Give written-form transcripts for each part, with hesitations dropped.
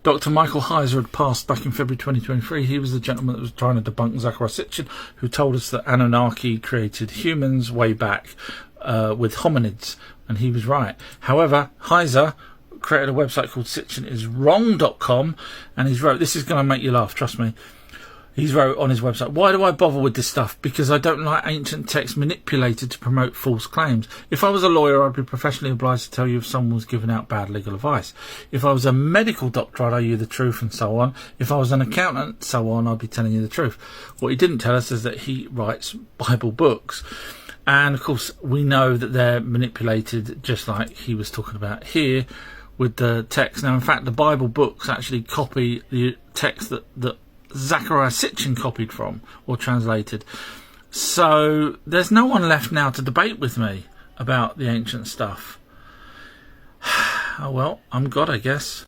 Dr. Michael Heiser had passed back in February 2023. He was the gentleman that was trying to debunk Zecharia Sitchin, who told us that Anunnaki created humans way back with hominids, and he was right. However, Heiser created a website called sitchiniswrong.com, and he's wrote, this is going to make you laugh, trust me. He's wrote on his website, why do I bother with this stuff? Because I don't like ancient texts manipulated to promote false claims. If I was a lawyer, I'd be professionally obliged to tell you if someone was giving out bad legal advice. If I was a medical doctor, I'd tell you the truth and so on. If I was an accountant, so on, I'd be telling you the truth. What he didn't tell us is that he writes Bible books. And, of course, we know that they're manipulated just like he was talking about here with the text. Now, in fact, the Bible books actually copy the text that Zecharia Sitchin copied from or translated. So there's no one left now to debate with me about the ancient stuff. Oh well, I'm God, I guess.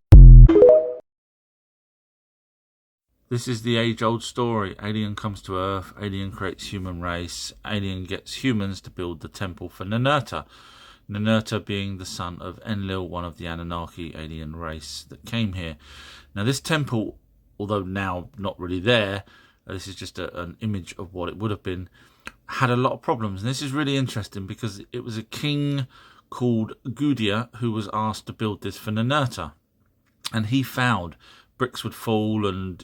This is the age-old story. Alien comes to Earth, alien creates human race, alien gets humans to build the temple for Ninurta. Ninurta being the son of Enlil, one of the Anunnaki alien race that came here. Now this temple, although now not really there, this is just an image of what it would have been, had a lot of problems. And this is really interesting because it was a king called Gudea who was asked to build this for Ninurta. And he found bricks would fall and,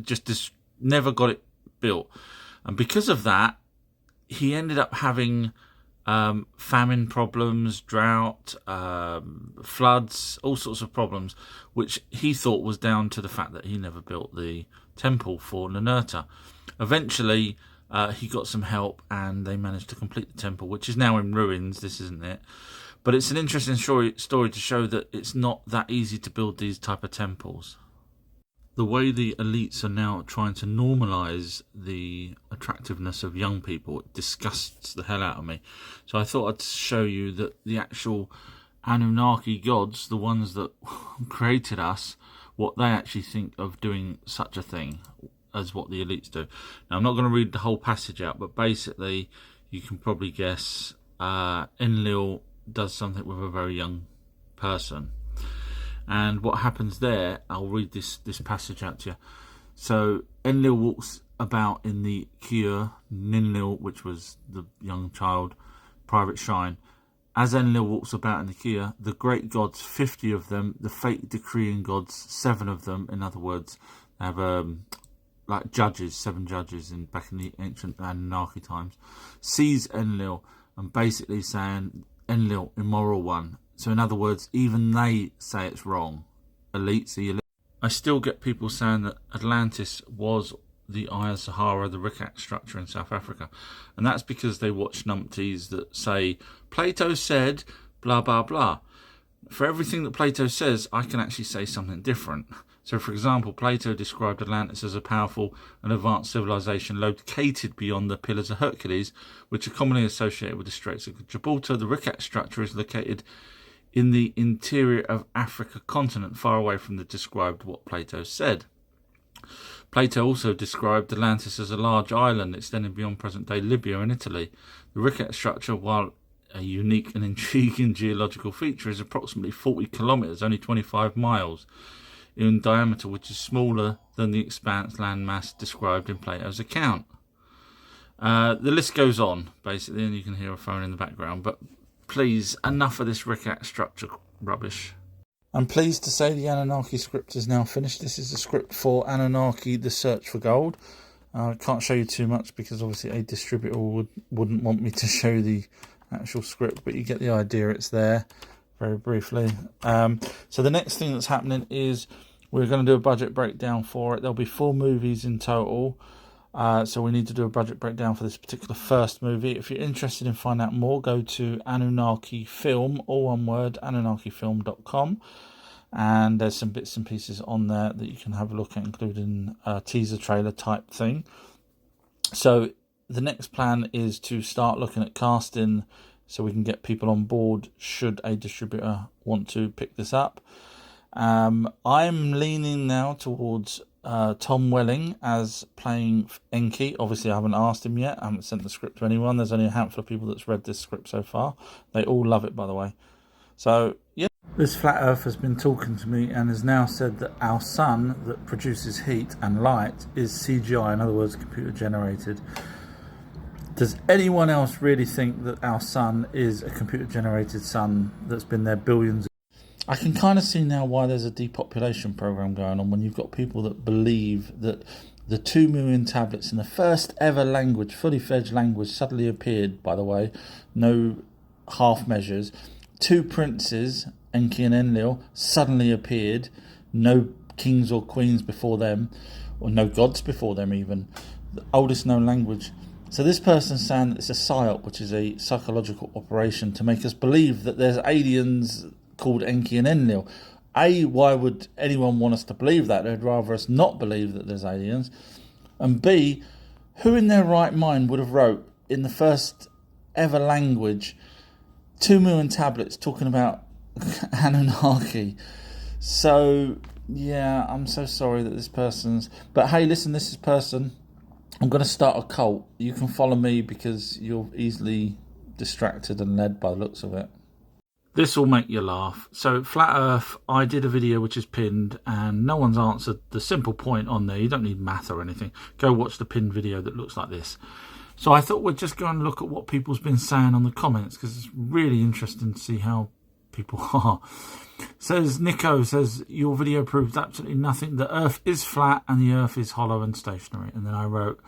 just never got it built. And because of that, he ended up having famine problems, drought, floods, all sorts of problems, which he thought was down to the fact that he never built the temple for Ninurta. Eventually, he got some help and they managed to complete the temple, which is now in ruins. This isn't it. But it's an interesting story to show that it's not that easy to build these type of temples. The way the elites are now trying to normalise the attractiveness of young people, it disgusts the hell out of me. So I thought I'd show you that the actual Anunnaki gods, the ones that created us, what they actually think of doing such a thing as what the elites do. Now I'm not going to read the whole passage out, but basically you can probably guess Enlil does something with a very young person. And what happens there, I'll read this passage out to you. So Enlil walks about in the Kia, Ninlil, which was the young child, private shrine. As Enlil walks about in the Kia, the great gods, 50 of them, the fate decreeing gods, 7 of them. In other words, they have like judges, 7 judges back in the ancient Anunnaki times, sees Enlil and basically saying, Enlil, immoral one. So in other words, even they say it's wrong. Elites, the elite. I still get people saying that Atlantis was the Eye of Sahara, the Rikat structure in South Africa. And that's because they watch numpties that say, Plato said, blah, blah, blah. For everything that Plato says, I can actually say something different. So, for example, Plato described Atlantis as a powerful and advanced civilization located beyond the Pillars of Hercules, which are commonly associated with the Straits of Gibraltar. The Rikat structure is located in the interior of Africa continent, far away from the described what Plato said. Plato also described Atlantis as a large island extending beyond present-day Libya and Italy. The Rikat structure, while a unique and intriguing geological feature, is approximately 40 kilometres, only 25 miles in diameter, which is smaller than the expanse landmass described in Plato's account. The list goes on, basically, and you can hear a phone in the background, but please, enough of this Rikat structure rubbish. I'm pleased to say the Anunnaki script is now finished. This is the script for Anunnaki, The Search for Gold. I can't show you too much because obviously a distributor wouldn't want me to show the actual script, but you get the idea, it's there very briefly. So the next thing that's happening is we're going to do a budget breakdown for it. There'll be 4 movies in total. So we need to do a budget breakdown for this particular first movie. If you're interested in finding out more, go to Anunnaki Film, all one word, AnunnakiFilm.com. And there's some bits and pieces on there that you can have a look at, including a teaser trailer type thing. So the next plan is to start looking at casting so we can get people on board should a distributor want to pick this up. I'm leaning now towards Tom Welling as playing Enki. Obviously, I haven't asked him yet. I haven't sent the script to anyone. There's only a handful of people that's read this script so far. They all love it, by the way. So, yeah. This flat earth has been talking to me and has now said that our sun that produces heat and light is CGI, in other words, computer generated. Does anyone else really think that our sun is a computer generated sun that's been there billions of years? I can kind of see now why there's a depopulation program going on when you've got people that believe that the 2 million tablets in the first ever language, fully fledged language, suddenly appeared, by the way, no half measures. 2 princes, Enki and Enlil, suddenly appeared, no kings or queens before them, or no gods before them even, the oldest known language. So this person's saying that it's a psyop, which is a psychological operation to make us believe that there's aliens called Enki and Enlil. A, why would anyone want us to believe that? They'd rather us not believe that there's aliens. And B, who in their right mind would have wrote in the first ever language 2 million tablets talking about Anunnaki? So, yeah, I'm so sorry that this person's... But hey, listen, this is person... I'm going to start a cult. You can follow me because you're easily distracted and led by the looks of it. This will make you laugh. So, Flat Earth, I did a video which is pinned and no one's answered the simple point on there. You don't need math or anything. Go watch the pinned video that looks like this. So I thought we'd just go and look at what people's been saying on the comments because it's really interesting to see how people are. Says Nico, says, your video proves absolutely nothing. The Earth is flat and the Earth is hollow and stationary. And then I wrote,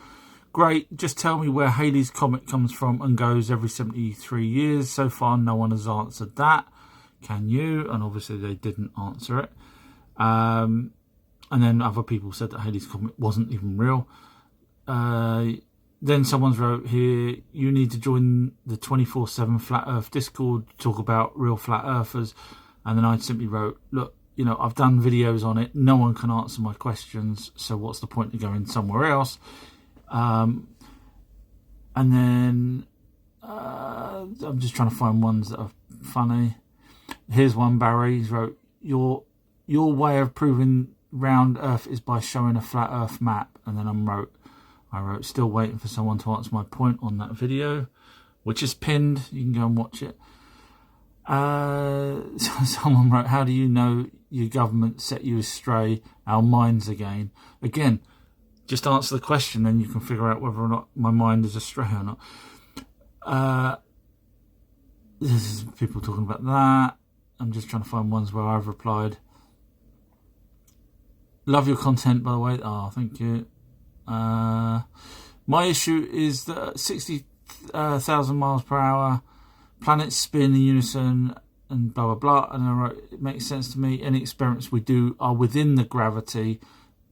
great, just tell me where Halley's Comet comes from and goes every 73 years. So far, no one has answered that. Can you? And obviously, they didn't answer it. And then other people said that Halley's Comet wasn't even real. Then someone's wrote here, you need to join the 24/7 Flat Earth Discord to talk about real Flat Earthers. And then I simply wrote, look, you know, I've done videos on it. No one can answer my questions. So what's the point of going somewhere else? And then I'm just trying to find ones that are funny. Here's one, Barry. He wrote, your way of proving round Earth is by showing a flat Earth map. And then I wrote, still waiting for someone to answer my point on that video, which is pinned. You can go and watch it. Someone wrote, how do you know your government set you astray our minds again? Again, just answer the question, then you can figure out whether or not my mind is astray or not. This is people talking about that. I'm just trying to find ones where I've replied. Love your content, by the way. Oh, thank you. My issue is that 60,000 miles per hour, planets spin in unison, and blah, blah, blah. And I wrote, it makes sense to me. Any experiments we do are within the gravity,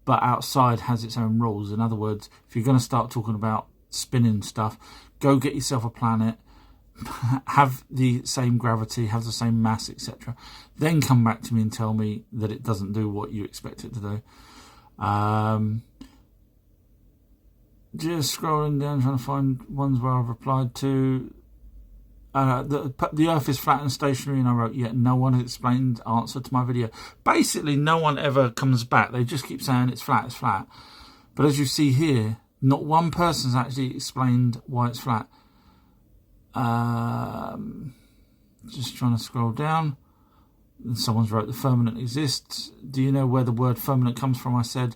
but outside has its own rules. In other words, if you're going to start talking about spinning stuff, go get yourself a planet, have the same gravity, have the same mass, etc. Then come back to me and tell me that it doesn't do what you expect it to do. Just scrolling down, trying to find ones where I've replied to. The Earth is flat and stationary, and I wrote, yet no one has explained answer to my video. Basically, no one ever comes back. They just keep saying it's flat, it's flat. But as you see here, not one person's actually explained why it's flat. Just trying to scroll down. And someone's wrote, the firmament exists. Do you know where the word firmament comes from? I said,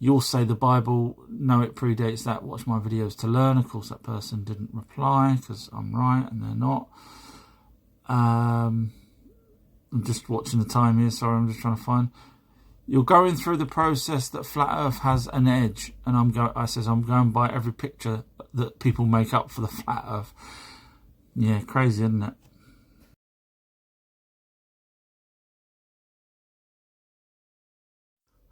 you'll say the Bible. No, it predates that. Watch my videos to learn. Of course, that person didn't reply because I'm right and they're not. I'm just watching the time here. Sorry, I'm just trying to find. You're going through the process that flat Earth has an edge, and I'm going by every picture that people make up for the flat Earth. Yeah, crazy, isn't it?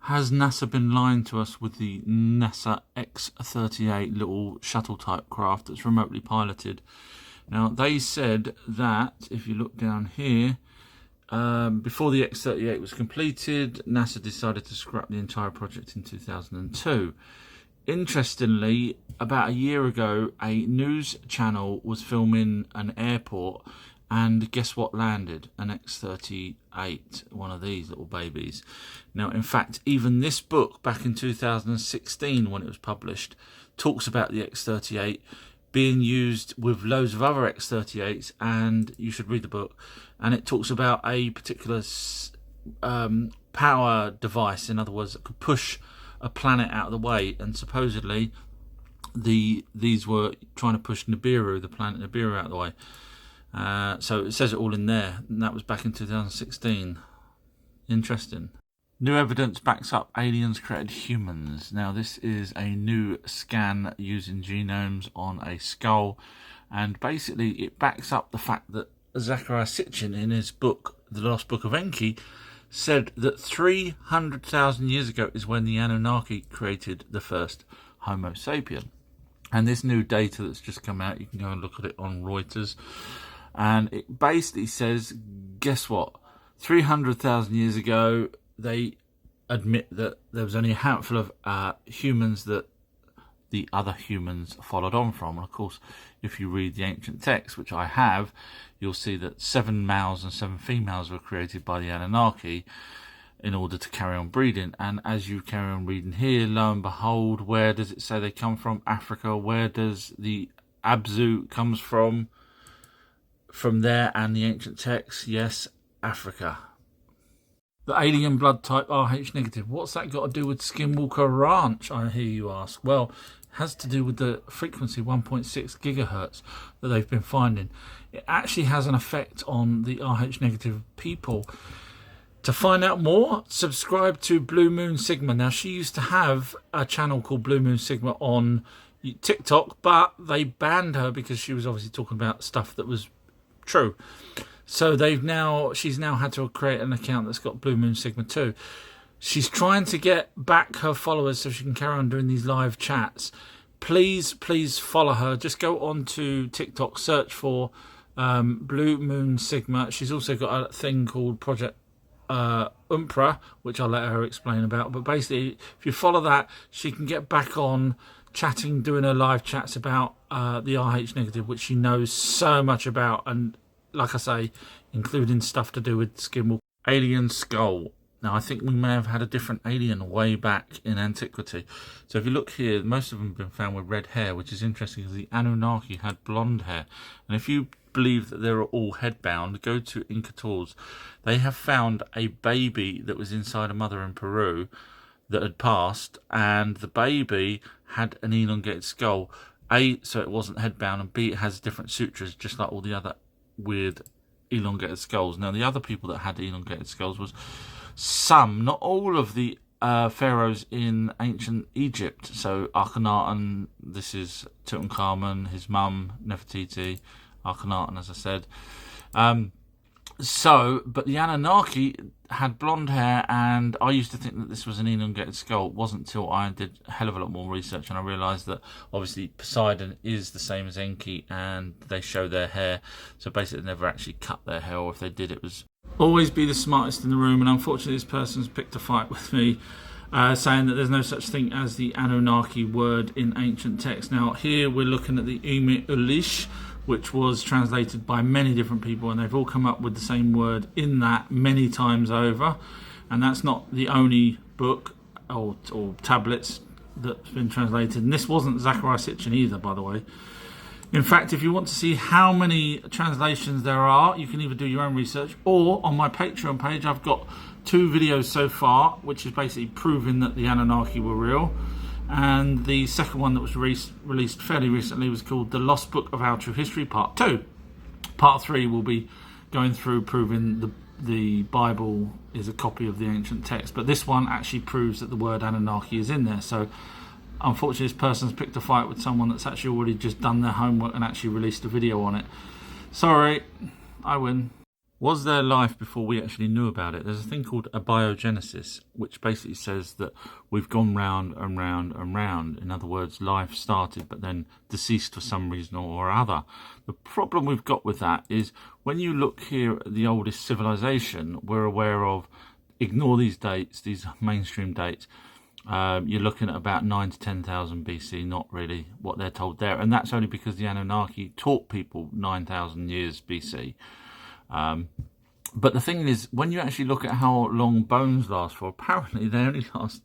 Has NASA been lying to us with the NASA X-38 little shuttle-type craft that's remotely piloted? Now, they said that, if you look down here, before the X-38 was completed, NASA decided to scrap the entire project in 2002. Interestingly, about a year ago, a news channel was filming an airport, and guess what landed? An X-38, one of these little babies. Now, in fact, even this book, back in 2016, when it was published, talks about the X-38 being used with loads of other X-38s, and you should read the book. And it talks about a particular power device, in other words, that could push a planet out of the way. And supposedly, these were trying to push Nibiru, the planet Nibiru, out of the way. So it says it all in there, and that was back in 2016. Interesting. New evidence backs up aliens created humans. Now, this is a new scan using genomes on a skull, and basically it backs up the fact that Zecharia Sitchin, in his book, The Lost Book of Enki, said that 300,000 years ago is when the Anunnaki created the first Homo sapien. And this new data that's just come out, you can go and look at it on Reuters, and it basically says, guess what? 300,000 years ago, they admit that there was only a handful of humans that the other humans followed on from. And of course, if you read the ancient texts, which I have, you'll see that 7 males and 7 females were created by the Anunnaki in order to carry on breeding. And as you carry on reading here, lo and behold, where does it say they come from? Africa. Where does the Abzu comes from? From there and the ancient texts, yes, Africa. The alien blood type Rh negative. What's that got to do with Skinwalker Ranch, I hear you ask? Well, it has to do with the frequency 1.6 gigahertz that they've been finding. It actually has an effect on the Rh negative people. To find out more, subscribe to Blue Moon Sigma. Now, she used to have a channel called Blue Moon Sigma on TikTok, but they banned her because she was obviously talking about stuff that was true. So she's now had to create an account that's got Blue Moon Sigma 2. She's trying to get back her followers so she can carry on doing these live chats. Please follow her. Just go on to TikTok, search for Blue Moon Sigma. She's also got a thing called Project Umpra, which I'll let her explain about. But basically, if you follow that, she can get back on chatting, doing her live chats about the Rh negative, which she knows so much about, and like I say, including stuff to do with Skinwalker. Alien skull. Now, I think we may have had a different alien way back in antiquity. So if you look here, most of them have been found with red hair, which is interesting because the Anunnaki had blonde hair. And if you believe that they're all headbound, go to Inca Tours. They have found a baby that was inside a mother in Peru that had passed, and the baby had an elongated skull. A, so it wasn't headbound, and B, it has different sutures, just like all the other weird elongated skulls. Now, the other people that had elongated skulls was some, not all of the pharaohs in ancient Egypt. So Akhenaten, this is Tutankhamun, his mum Nefertiti, Akhenaten, as I said. But the Anunnaki had blonde hair, and I used to think that this was an elongated skull. It wasn't until I did a hell of a lot more research and I realised that obviously Poseidon is the same as Enki, and they show their hair. So basically they never actually cut their hair, or if they did, it was always be the smartest in the room. And unfortunately this person's picked a fight with me, saying that there's no such thing as the Anunnaki word in ancient texts. Now here we're looking at the Umi Ulish, which was translated by many different people, and they've all come up with the same word in that many times over. And that's not the only book or tablets that's been translated. And this wasn't Zecharia Sitchin either, by the way. In fact, if you want to see how many translations there are, you can either do your own research, or on my Patreon page, I've got 2 videos so far, which is basically proving that the Anunnaki were real. And the second one that was released fairly recently was called The Lost Book of Our True History, Part 2. Part 3 will be going through proving the Bible is a copy of the ancient text. But this one actually proves that the word Anunnaki is in there. So unfortunately, this person's picked a fight with someone that's actually already just done their homework and actually released a video on it. Sorry, I win. Was there life before we actually knew about it? There's a thing called abiogenesis, which basically says that we've gone round and round and round. In other words, life started but then deceased for some reason or other. The problem we've got with that is when you look here at the oldest civilization, we're aware of, ignore these dates, these mainstream dates, you're looking at about 9 to 10,000 BC, not really what they're told there. And that's only because the Anunnaki taught people 9,000 years BC. But the thing is, when you actually look at how long bones last for, apparently they only last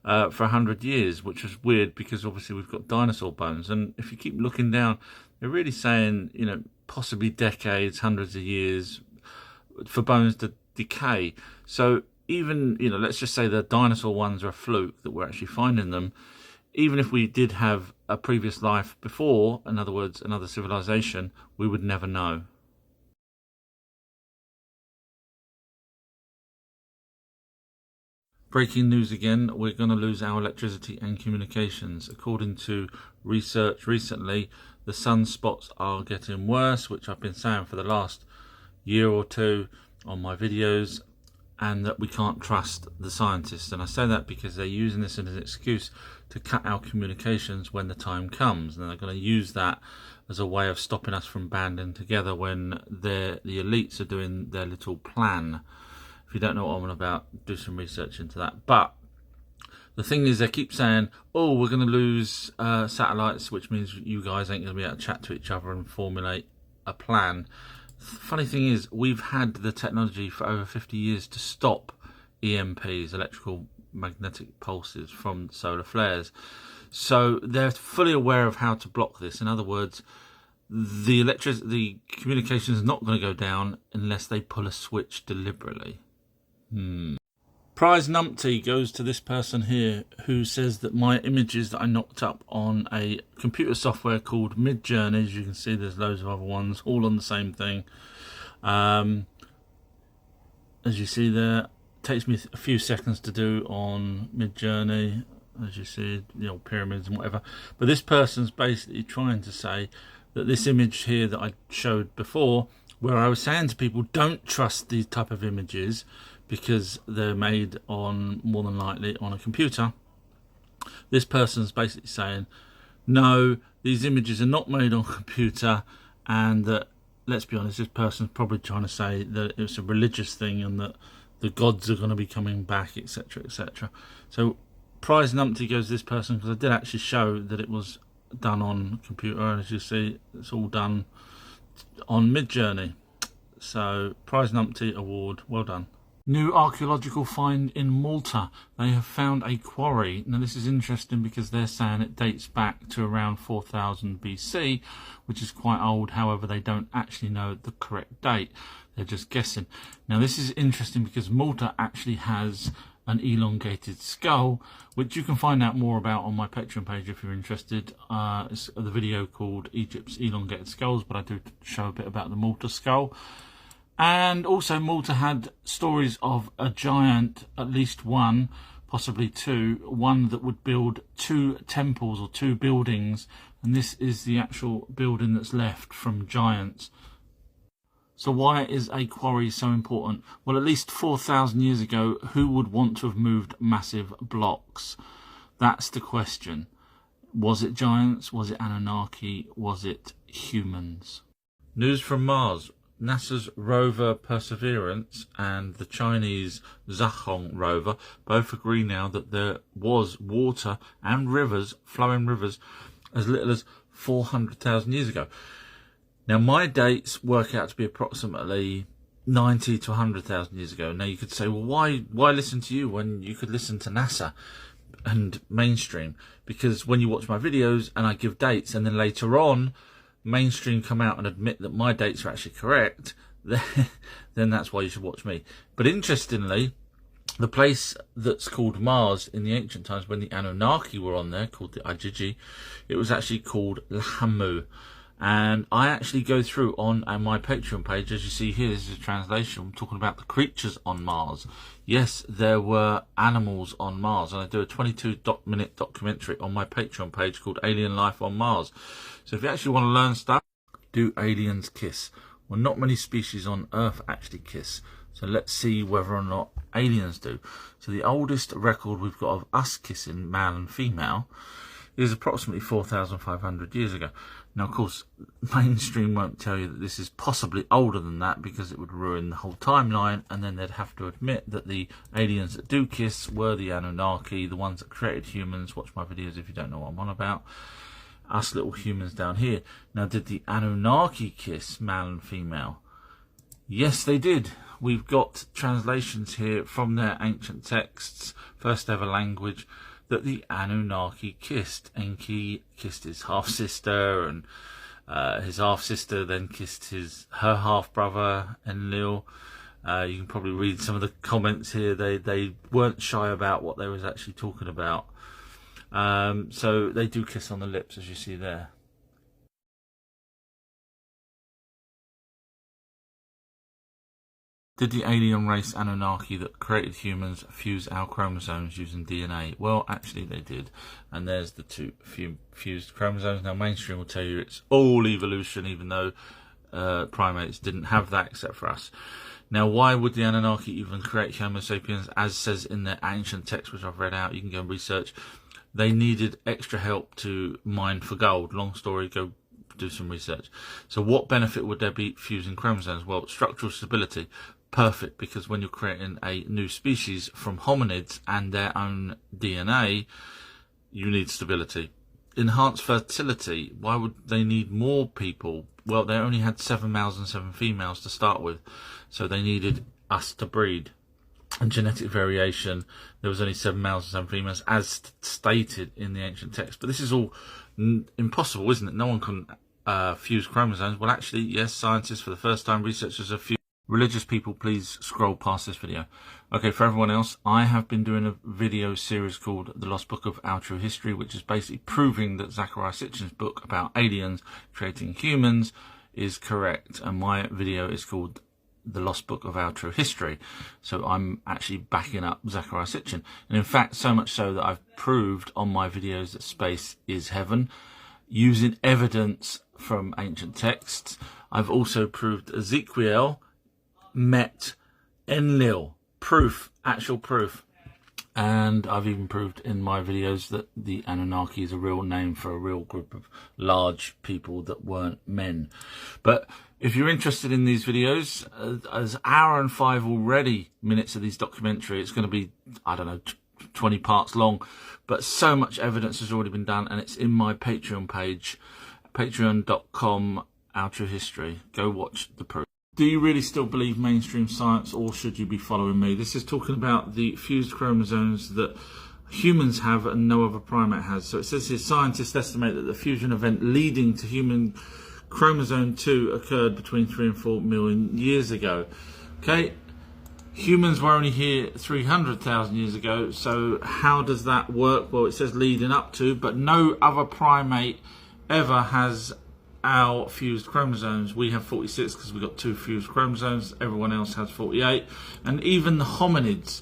for 100 years, which is weird because obviously we've got dinosaur bones. And if you keep looking down, they're really saying, you know, possibly decades, hundreds of years for bones to decay. So even, you know, let's just say the dinosaur ones are a fluke that we're actually finding them. Even if we did have a previous life before, in other words, another civilization, we would never know. Breaking news again, we're going to lose our electricity and communications. According to research recently, the sunspots are getting worse, which I've been saying for the last year or two on my videos, and that we can't trust the scientists. And I say that because they're using this as an excuse to cut our communications when the time comes, and they're going to use that as a way of stopping us from banding together when the elites are doing their little plan. If you don't know what I'm on about, do some research into that. But the thing is, they keep saying, oh, we're going to lose satellites, which means you guys ain't going to be able to chat to each other and formulate a plan. Funny thing is, we've had the technology for over 50 years to stop EMPs, electrical magnetic pulses, from solar flares. So they're fully aware of how to block this. In other words, the communication is not going to go down unless they pull a switch deliberately. Prize numpty goes to this person here who says that my images that I knocked up on a computer software called Midjourney, as you can see there's loads of other ones all on the same thing, as you see there, takes me a few seconds to do on Midjourney, as you see, you know, pyramids and whatever. But this person's basically trying to say that this image here that I showed before, where I was saying to people, don't trust these type of images because they're made on, more than likely, on a computer. This person's basically saying, no, these images are not made on a computer, and that, let's be honest, this person's probably trying to say that it's a religious thing and that the gods are going to be coming back, etc., etc. So prize numpty goes to this person, because I did actually show that it was done on computer, and as you see, it's all done on Midjourney. So prize numpty award, well done. New archaeological find in Malta. They have found a quarry. Now this is interesting because they're saying it dates back to around 4000 BC, which is quite old. However, they don't actually know the correct date. They're just guessing. Now this is interesting because Malta actually has an elongated skull, which you can find out more about on my Patreon page if you're interested. It's the video called Egypt's Elongated Skulls, but I do show a bit about the Malta skull. And also Malta had stories of a giant, at least one, possibly two, one that would build 2 temples or 2 buildings, and this is the actual building that's left from giants. So why is a quarry so important? Well, at least 4,000 years ago, who would want to have moved massive blocks? That's the question. Was it giants? Was it Anunnaki? Was it humans? News from Mars. NASA's rover Perseverance and the Chinese Zhangong rover both agree now that there was water and rivers, flowing rivers, as little as 400,000 years ago. Now, my dates work out to be approximately 90 to 100,000 years ago. Now, you could say, well, why listen to you when you could listen to NASA and mainstream? Because when you watch my videos and I give dates, and then later on mainstream come out and admit that my dates are actually correct, then that's why you should watch me. But interestingly, the place that's called Mars in the ancient times, when the Anunnaki were on there, called the Ajiji, it was actually called Lahamu. And I actually go through on my Patreon page, as you see here, this is a translation, I'm talking about the creatures on Mars. Yes, there were animals on Mars, and I do a 22-minute documentary on my Patreon page called Alien Life on Mars. So if you actually want to learn stuff, do aliens kiss? Well, not many species on Earth actually kiss. So let's see whether or not aliens do. So the oldest record we've got of us kissing, male and female, is approximately 4,500 years ago. Now, of course, mainstream won't tell you that this is possibly older than that, because it would ruin the whole timeline, and then they'd have to admit that the aliens that do kiss were the Anunnaki, the ones that created humans. Watch my videos if you don't know what I'm on about. Us little humans down here. Now, did the Anunnaki kiss, male and female? Yes, they did. we've got translations here from their ancient texts, first ever language, that the Anunnaki kissed. Enki kissed his half-sister, and his half-sister then kissed her half-brother, Enlil. You can probably read some of the comments here. They weren't shy about what they was actually talking about. So they do kiss on the lips, as you see there. Did the alien race Anunnaki that created humans fuse our chromosomes using DNA? Well, actually they did. And there's the two fused chromosomes. Now, mainstream will tell you it's all evolution, even though primates didn't have that except for us. Now, why would the Anunnaki even create Homo sapiens? As says in their ancient text, which I've read out, you can go and research. They needed extra help to mine for gold. Long story, go do some research. So what benefit would there be fusing chromosomes? Well, structural stability. Perfect, because when you're creating a new species from hominids and their own DNA, you need stability. Enhanced fertility. Why would they need more people? Well, they only had 7 males and 7 females to start with, so they needed us to breed. And genetic variation, there was only 7 males and 7 females, as stated in the ancient text. But this is all impossible, isn't it? No one can fuse chromosomes. Well, actually, yes, scientists, for the first time, researchers have fused. Religious people, please scroll past this video. Okay, for everyone else, I have been doing a video series called The Lost Book of Our True History, which is basically proving that Zecharia Sitchin's book about aliens creating humans is correct. And my video is called The Lost Book of Our True History. So I'm actually backing up Zecharia Sitchin. And in fact, so much so that I've proved on my videos that space is heaven, using evidence from ancient texts. I've also proved Ezekiel met Enlil. Proof, actual proof. And I've even proved in my videos that the Anunnaki is a real name for a real group of large people that weren't men. But if you're interested in these videos, as hour and 5 already minutes of these documentary, it's going to be, I don't know, 20 parts long. But so much evidence has already been done, and it's in my Patreon page, patreon.com, Our True History. Go watch the proof. Do you really still believe mainstream science, or should you be following me? This is talking about the fused chromosomes that humans have and no other primate has. So it says here, scientists estimate that the fusion event leading to human chromosome 2 occurred between 3 and 4 million years ago. Okay, humans were only here 300,000 years ago, so how does that work? Well, it says leading up to, but no other primate ever has our fused chromosomes. We have 46 because we've got 2 fused chromosomes. Everyone else has 48. And even the hominids,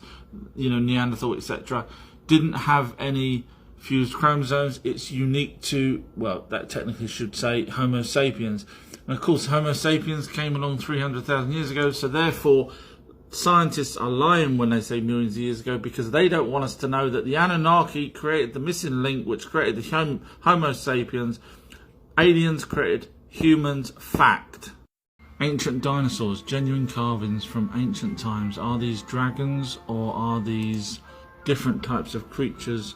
you know, Neanderthal, etc., didn't have any fused chromosomes. It's unique to, well, that technically should say Homo sapiens. And of course, Homo sapiens came along 300,000 years ago, so therefore scientists are lying when they say millions of years ago, because they don't want us to know that the Anunnaki created the missing link which created the Homo sapiens. Aliens created humans, fact. Ancient dinosaurs, genuine carvings from ancient times. Are these dragons, or are these different types of creatures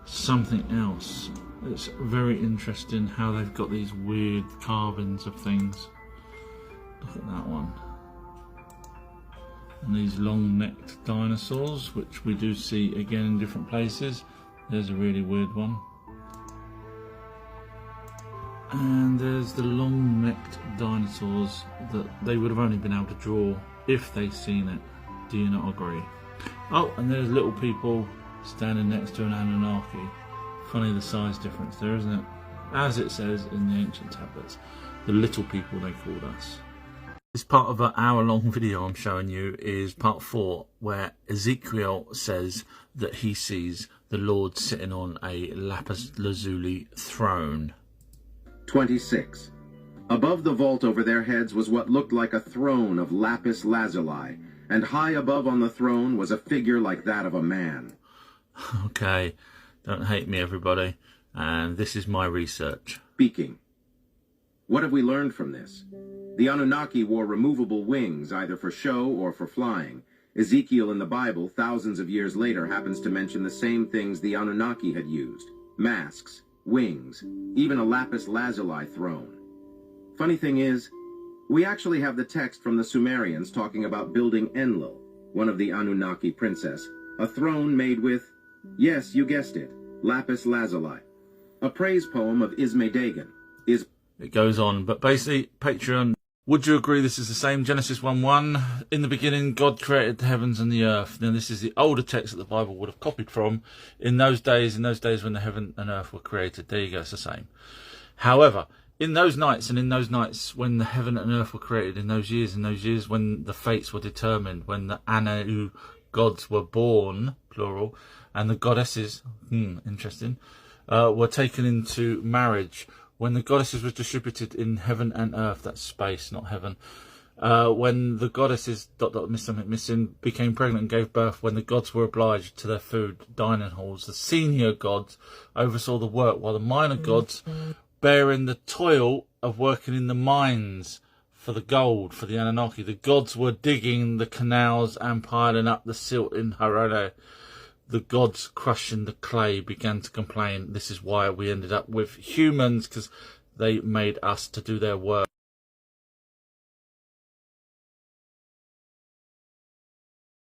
something else? It's very interesting how they've got these weird carvings of things. Look at that one. And these long-necked dinosaurs, which we do see again in different places. There's a really weird one. And there's the long-necked dinosaurs that they would have only been able to draw if they'd seen it. Do you not agree? Oh, and there's little people standing next to an Anunnaki. Funny the size difference there, isn't it? As it says in the ancient tablets, the little people they called us. This part of an hour-long video I'm showing you is part 4, where Ezekiel says that he sees the Lord sitting on a lapis lazuli throne. 26. Above the vault over their heads was what looked like a throne of lapis lazuli, and high above on the throne was a figure like that of a man. Okay, don't hate me everybody, and this is my research. Speaking. What have we learned from this? The Anunnaki wore removable wings, either for show or for flying. Ezekiel in the Bible, thousands of years later, happens to mention the same things the Anunnaki had used. Masks, wings, even a lapis lazuli throne. Funny thing is, We actually have the text from the Sumerians talking about building Enlil, one of the Anunnaki princess, a throne made with, yes, you guessed it, lapis lazuli. A praise poem of Isme-Dagon. It goes on, but basically, Patreon, would you agree this is the same? Genesis 1:1, in the beginning, God created the heavens and the earth. Now, this is the older text that the Bible would have copied from in those days when the heaven and earth were created. There you go, it's the same. However, in those nights when the heaven and earth were created, in those years when the fates were determined, when the Anu gods were born, plural, and the goddesses, interesting, were taken into marriage, when the goddesses were distributed in heaven and earth, that's space, not heaven, when the goddesses, missing, became pregnant and gave birth, when the gods were obliged to their food, dining halls, the senior gods oversaw the work, while the minor gods, bearing the toil of working in the mines for the gold, for the Anunnaki, the gods were digging the canals and piling up the silt in Harare. The gods crushing the clay began to complain. This is why we ended up with humans, because they made us to do their work.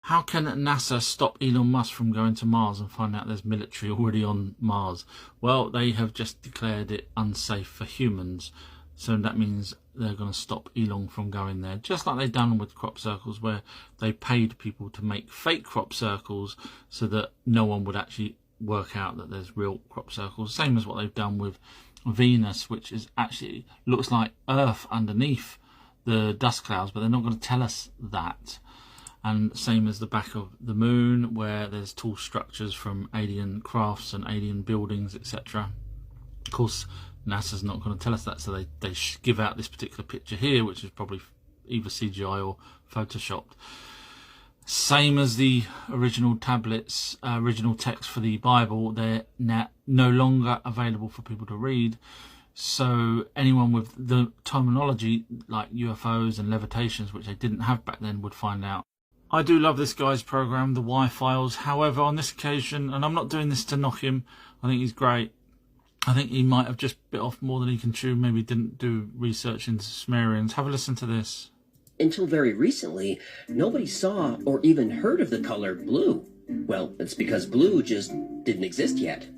How can NASA stop Elon Musk from going to Mars and find out there's military already on Mars? Well, they have just declared it unsafe for humans. So that means they're going to stop Elon from going there. Just like they've done with crop circles, where they paid people to make fake crop circles so that no one would actually work out that there's real crop circles. Same as what they've done with Venus, which is actually looks like Earth underneath the dust clouds, but they're not going to tell us that. And same as the back of the moon, where there's tall structures from alien crafts and alien buildings, etc. Of course, NASA's not going to tell us that, so they give out this particular picture here, which is probably either CGI or photoshopped. Same as the original tablets, original text for the Bible, they're now no longer available for people to read. So anyone with the terminology like UFOs and levitations, which they didn't have back then, would find out. I do love this guy's program, the Y-Files. However, on this occasion, and I'm not doing this to knock him, I think he's great. I think he might have just bit off more than he can chew. Maybe didn't do research into Sumerians. Have a listen to this. Until very recently, nobody saw or even heard of the color blue. Well, it's because blue just didn't exist yet.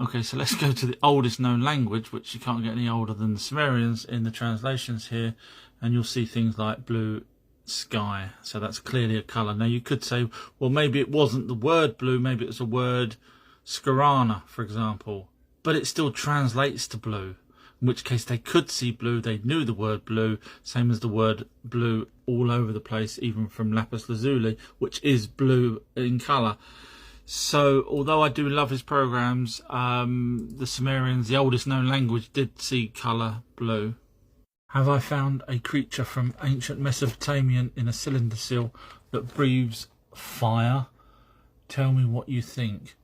Okay, so let's go to the oldest known language, which you can't get any older than the Sumerians in the translations here, and you'll see things like blue sky. So that's clearly a colour. Now you could say, well, maybe it wasn't the word blue, maybe it was a word Scarana, for example, but it still translates to blue, in which case they could see blue, they knew the word blue, same as the word blue all over the place, even from lapis lazuli, which is blue in colour. So although I do love his programs, the Sumerians, the oldest known language, did see colour blue. Have I found a creature from ancient Mesopotamian in a cylinder seal that breathes fire? Tell me what you think.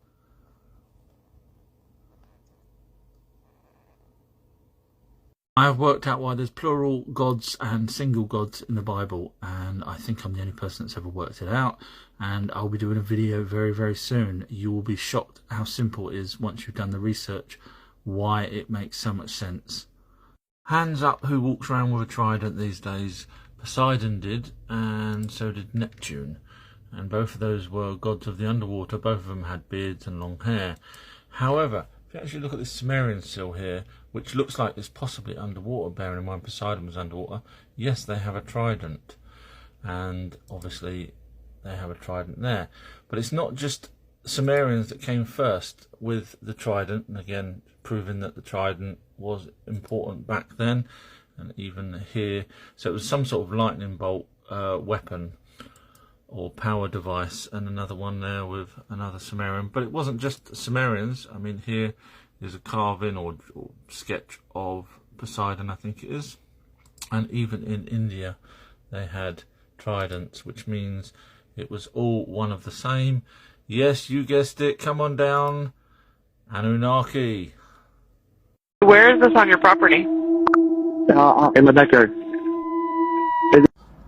I have worked out why there's plural gods and single gods in the Bible, and I think I'm the only person that's ever worked it out, and I'll be doing a video very, very soon. You will be shocked how simple it is once you've done the research, why it makes so much sense. Hands up who walks around with a trident these days. Poseidon did, and so did Neptune, and both of those were gods of the underwater. Both of them had beards and long hair. However, if you actually look at this Sumerian seal here, which looks like it's possibly underwater, bearing in mind Poseidon was underwater, yes, they have a trident, and obviously they have a trident there. But it's not just Sumerians that came first with the trident, and again proving that the trident was important back then, and even here. So it was some sort of lightning bolt weapon or power device, and another one there with another Sumerian. But it wasn't just Sumerians. I mean, here is a carving or sketch of Poseidon, I think it is. And even in India, they had tridents, which means it was all one of the same. Yes, you guessed it. Come on down. Anunnaki. Where is this on your property? In the backyard.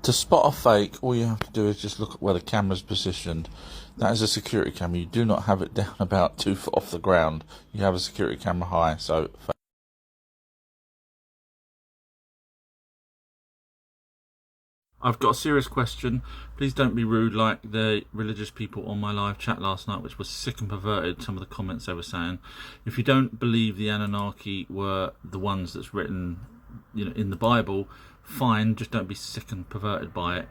To spot a fake, all you have to do is just look at where the camera's positioned. That is a security camera. You do not have it down about 2 foot off the ground. You have a security camera high, so I've got a serious question. Please don't be rude like the religious people on my live chat last night, which was sick and perverted, some of the comments they were saying. If you don't believe the Anunnaki were the ones that's written, in the Bible, fine, just don't be sick and perverted by it.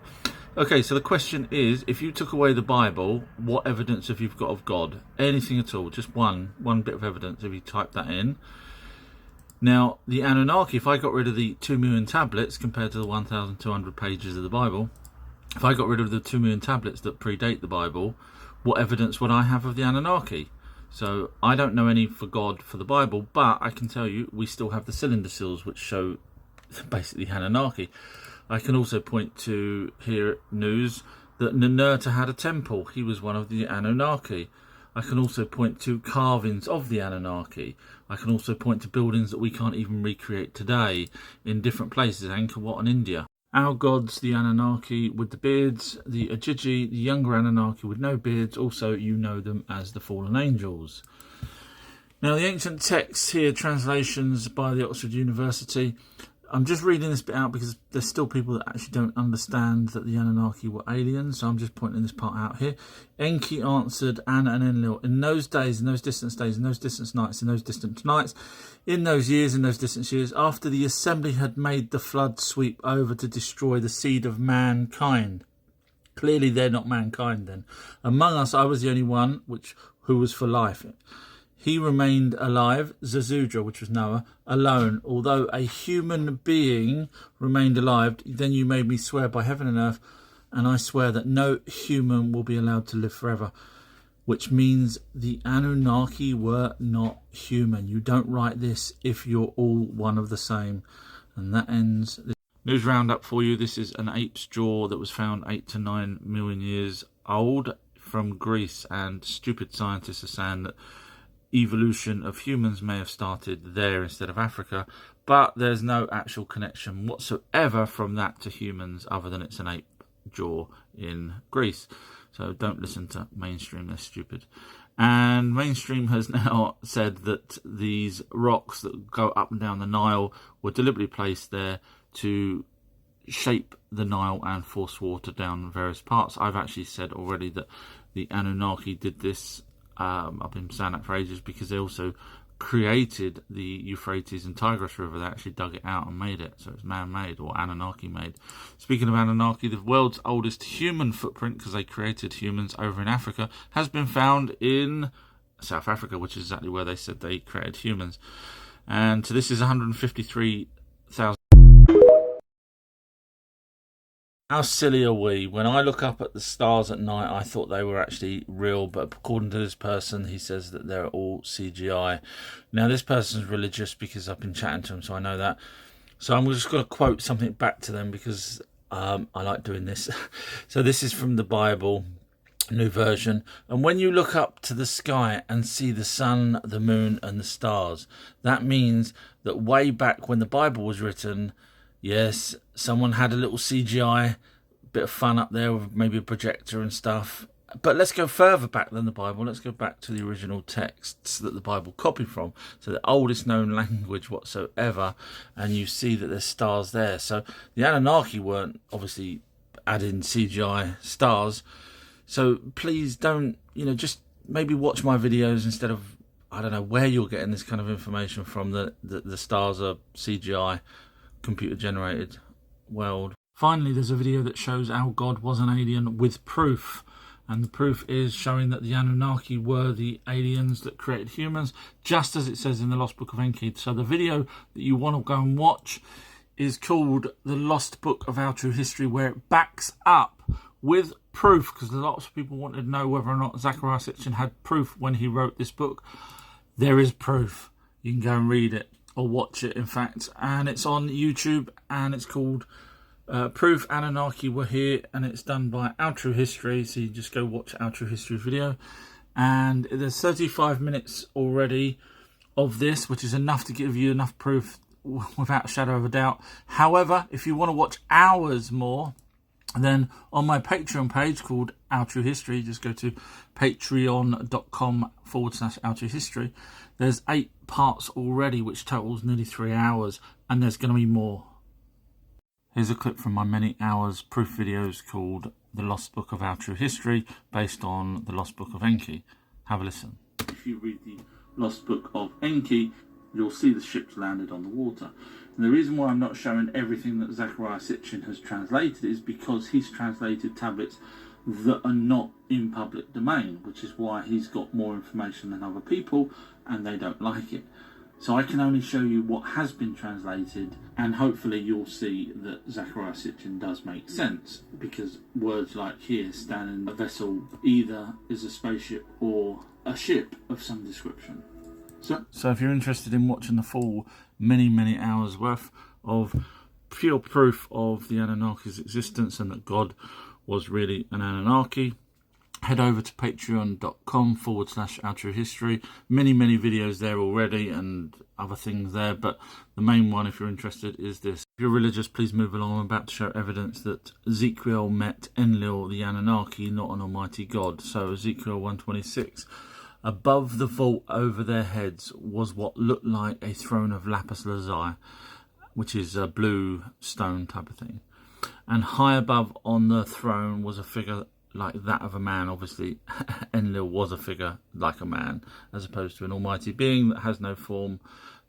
Okay, so the question is, if you took away the Bible, what evidence have you got of God? Anything at all, just one bit of evidence, if you type that in. Now, the Anunnaki, if I got rid of the 2 million tablets compared to the 1,200 pages of the Bible, if I got rid of the 2 million tablets that predate the Bible, what evidence would I have of the Anunnaki? So I don't know any for God for the Bible, but I can tell you we still have the cylinder seals, which show basically Anunnaki. I can also point to here news that Ninurta had a temple. He was one of the Anunnaki. I can also point to carvings of the Anunnaki. I can also point to buildings that we can't even recreate today in different places, Angkor Wat and India. Our gods, the Anunnaki with the beards, the Ajiji, the younger Anunnaki with no beards, also you know them as the fallen angels. Now the ancient texts here, translations by the Oxford University, I'm just reading this bit out because there's still people that actually don't understand that the Anunnaki were aliens, so I'm just pointing this part out here. Enki answered Anna and Enlil, in those days, in those distant days, in those distant nights, in those distant nights, in those years, in those distant years, after the assembly had made the flood sweep over to destroy the seed of mankind. Clearly they're not mankind then. Among us, I was the only one who was for life. He remained alive, Zazudra, which was Noah, alone. Although a human being remained alive, then you made me swear by heaven and earth, and I swear that no human will be allowed to live forever. Which means the Anunnaki were not human. You don't write this if you're all one of the same. And that ends this news roundup for you. This is an ape's jaw that was found 8 to 9 million years old from Greece, and stupid scientists are saying that evolution of humans may have started there instead of Africa, but there's no actual connection whatsoever from that to humans other than it's an ape jaw in Greece. So don't listen to mainstream, they're stupid. And mainstream has now said that these rocks that go up and down the Nile were deliberately placed there to shape the Nile and force water down various parts. I've actually said already that the Anunnaki did this. I've been saying that for ages because they also created the Euphrates and Tigris River. They actually dug it out and made it, so it's man-made or Anunnaki-made. Speaking of Anunnaki, the world's oldest human footprint, because they created humans over in Africa, has been found in South Africa, which is exactly where they said they created humans. And so this is 153,000. How silly are we? When I look up at the stars at night, I thought they were actually real, but according to this person, he says that they're all CGI. Now, this person's religious because I've been chatting to him, so I know that. So I'm just going to quote something back to them because I like doing this. So this is from the Bible, New Version. And when you look up to the sky and see the sun, the moon, and the stars, that means that way back when the Bible was written, yes, someone had a little CGI, bit of fun up there with maybe a projector and stuff. But let's go further back than the Bible. Let's go back to the original texts that the Bible copied from. So the oldest known language whatsoever. And you see that there's stars there. So the Anunnaki weren't obviously adding CGI stars. So please don't, just maybe watch my videos instead of, I don't know where you're getting this kind of information from, that the stars are CGI. Computer generated world. Finally, there's a video that shows our God was an alien with proof, and the proof is showing that the Anunnaki were the aliens that created humans, just as it says in the Lost Book of Enki. So the video that you want to go and watch is called The Lost Book of Our True History, where it backs up with proof, because lots of people wanted to know whether or not Zecharia Sitchin had proof when he wrote this book. There is proof. You can go and read it. Or watch it, in fact, and it's on YouTube, and it's called Proof Anunnaki Were Here, and it's done by Our True History, so you just go watch Our True History video, and there's 35 minutes already of this, which is enough to give you enough proof without a shadow of a doubt. However, if you want to watch hours more, then on my Patreon page called Our True History, just go to patreon.com/Our True History. There's 8 parts already, which totals nearly 3 hours, and there's going to be more. Here's a clip from my many hours proof videos called The Lost Book of Our True History, based on The Lost Book of Enki. Have a listen. If you read the Lost Book of Enki, you'll see the ships landed on the water. And the reason why I'm not showing everything that Zecharia Sitchin has translated is because he's translated tablets that are not in public domain, which is why he's got more information than other people and they don't like it. So I can only show you what has been translated, and hopefully you'll see that Zecharia Sitchin does make sense, because words like here stand in a vessel either is a spaceship or a ship of some description. So if you're interested in watching the full many hours worth of pure proof of the Anunnaki's existence and that God was really an Anunnaki, head over to patreon.com/outruehistory. Many videos there already and other things there, but the main one, if you're interested, is this. If you're religious, please move along. I'm about to show evidence that Ezekiel met Enlil, the Anunnaki, not an almighty God. So Ezekiel 126. Above the vault over their heads was what looked like a throne of lapis lazuli, which is a blue stone type of thing. And high above on the throne was a figure like that of a man. Obviously, Enlil was a figure like a man, as opposed to an almighty being that has no form,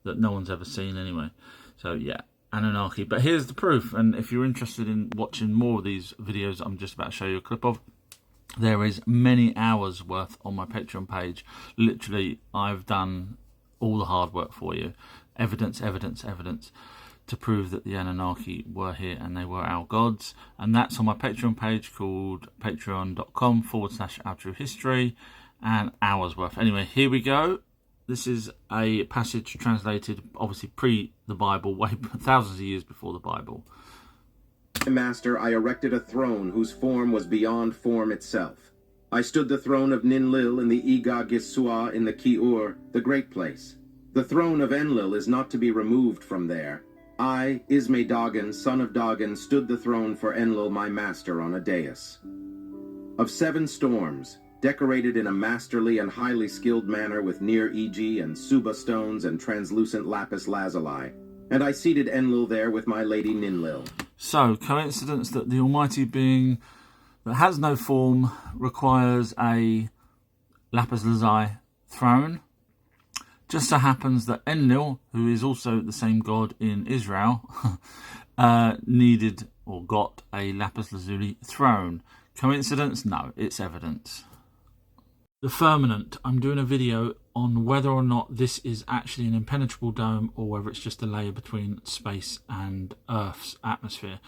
that no one's ever seen anyway. So yeah, Anunnaki. But here's the proof, and if you're interested in watching more of these videos I'm just about to show you a clip of, there is many hours worth on my Patreon page. Literally, I've done all the hard work for you. Evidence to prove that the Anunnaki were here and they were our gods. And that's on my Patreon page called patreon.com/outruehistory, and hours worth. Anyway, here we go. This is a passage translated, obviously pre the Bible, way thousands of years before the Bible. Master, I erected a throne whose form was beyond form itself. I stood the throne of Ninlil in the Iga Gisua in the Ki'ur, the great place. The throne of Enlil is not to be removed from there. I, Ismay Dagan, son of Dagan, stood the throne for Enlil, my master, on a dais. Of 7 storms, decorated in a masterly and highly skilled manner with near Iji and Suba stones and translucent lapis lazuli. And I seated Enlil there with my lady Ninlil. So, coincidence that the almighty being that has no form requires a lapis lazuli throne. Just so happens that Enlil, who is also the same god in Israel, needed or got a lapis lazuli throne. Coincidence? No, it's evidence. The firmament. I'm doing a video on whether or not this is actually an impenetrable dome or whether it's just a layer between space and Earth's atmosphere.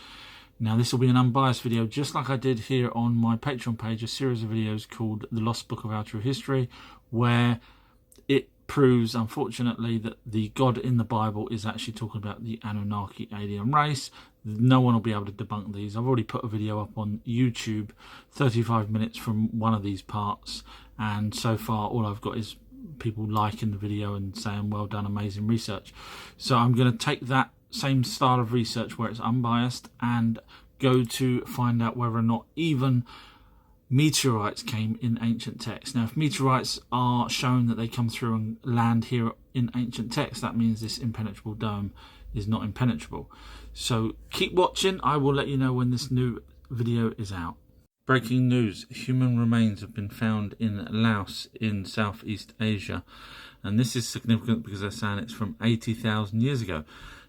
Now, this will be an unbiased video, just like I did here on my Patreon page, a series of videos called The Lost Book of Our True History, where it proves, unfortunately, that the God in the Bible is actually talking about the Anunnaki alien race. No one will be able to debunk these. I've already put a video up on YouTube, 35 minutes from one of these parts, and so far all I've got is people liking the video and saying well done, amazing research. So I'm going to take that same style of research where it's unbiased and go to find out whether or not even meteorites came in ancient texts. Now, if meteorites are shown that they come through and land here in ancient texts, that means this impenetrable dome is not impenetrable. So keep watching. I will let you know when this new video is out. Breaking news: human remains have been found in Laos in Southeast Asia, and this is significant because they're saying it's from 80,000 years ago.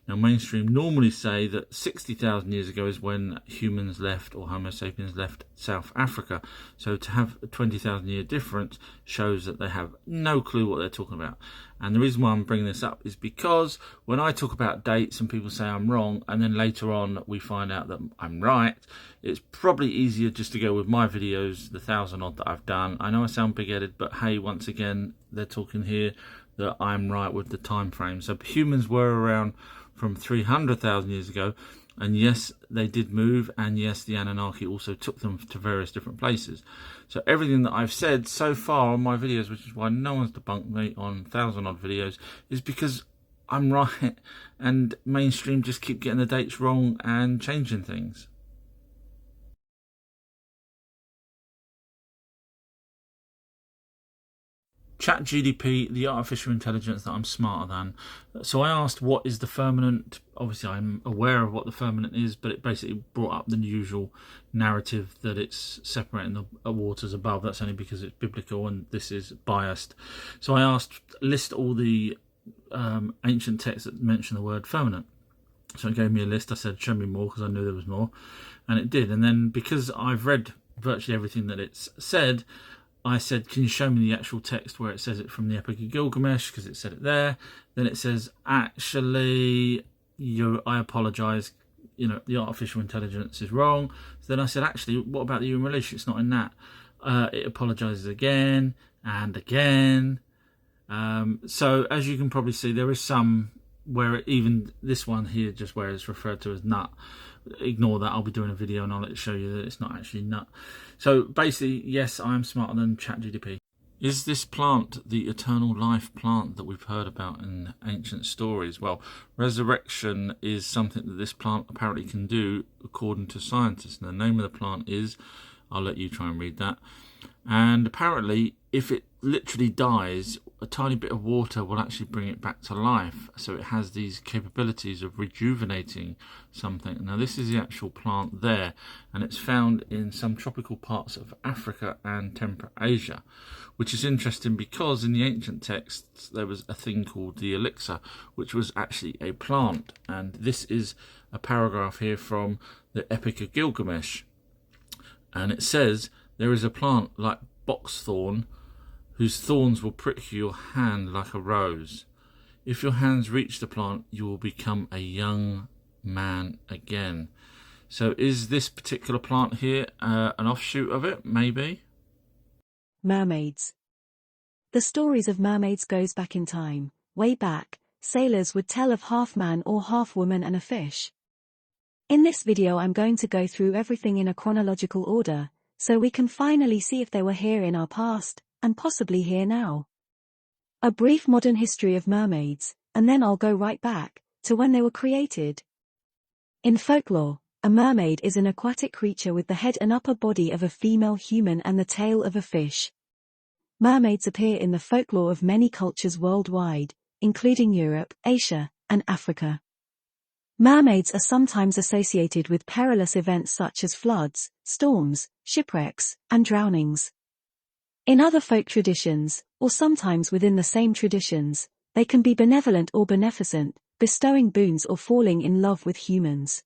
Now, mainstream normally say that 60,000 years ago is when humans left, or Homo sapiens left, South Africa. So to have a 20,000 year difference shows that they have no clue what they're talking about. And the reason why I'm bringing this up is because when I talk about dates and people say I'm wrong, and then later on we find out that I'm right, it's probably easier just to go with my videos, the 1,000 odd that I've done. I know I sound big-headed, but hey, once again, they're talking here that I'm right with the time frame. So humans were around from 300,000 years ago, and yes, they did move, and yes, the Anunnaki also took them to various different places. So everything that I've said so far on my videos, which is why no one's debunked me on 1,000 odd videos, is because I'm right, and mainstream just keep getting the dates wrong and changing things. ChatGDP, the artificial intelligence that I'm smarter than. So I asked, what is the firmament? Obviously, I'm aware of what the firmament is, but it basically brought up the usual narrative that it's separating the waters above. That's only because it's biblical and this is biased. So I asked, list all the ancient texts that mention the word firmament. So it gave me a list. I said, show me more, because I knew there was more. And it did. And then because I've read virtually everything that it's said, I said, can you show me the actual text where it says it from the Epic of Gilgamesh, because it said it there. Then it says, actually, I apologise, the artificial intelligence is wrong. So then I said, actually, what about the human relation? It's not in that. It apologises again and again. So as you can probably see, there is some where even this one here, just where it's referred to as nut. Ignore that. I'll be doing a video and I'll show you that it's not actually nut. So basically, yes, I am smarter than ChatGDP. Is this plant the eternal life plant that we've heard about in ancient stories? Well, resurrection is something that this plant apparently can do, according to scientists. And the name of the plant is, I'll let you try and read that. And apparently, if it literally dies, a tiny bit of water will actually bring it back to life. So it has these capabilities of rejuvenating something. Now, this is the actual plant there, and it's found in some tropical parts of Africa and temperate Asia, which is interesting because in the ancient texts there was a thing called the elixir, which was actually a plant. And this is a paragraph here from the Epic of Gilgamesh, and it says, there is a plant like boxthorn, whose thorns will prick your hand like a rose. If your hands reach the plant, you will become a young man again. So is this particular plant here an offshoot of it? Maybe. Mermaids. The stories of mermaids goes back in time. Way back, sailors would tell of half man or half woman and a fish. In this video I'm going to go through everything in a chronological order, so we can finally see if they were here in our past, and possibly here now. A brief modern history of mermaids, and then I'll go right back to when they were created. In folklore, a mermaid is an aquatic creature with the head and upper body of a female human and the tail of a fish. Mermaids appear in the folklore of many cultures worldwide, including Europe, Asia, and Africa. Mermaids are sometimes associated with perilous events such as floods, storms, shipwrecks, and drownings. In other folk traditions, or sometimes within the same traditions, they can be benevolent or beneficent, bestowing boons or falling in love with humans.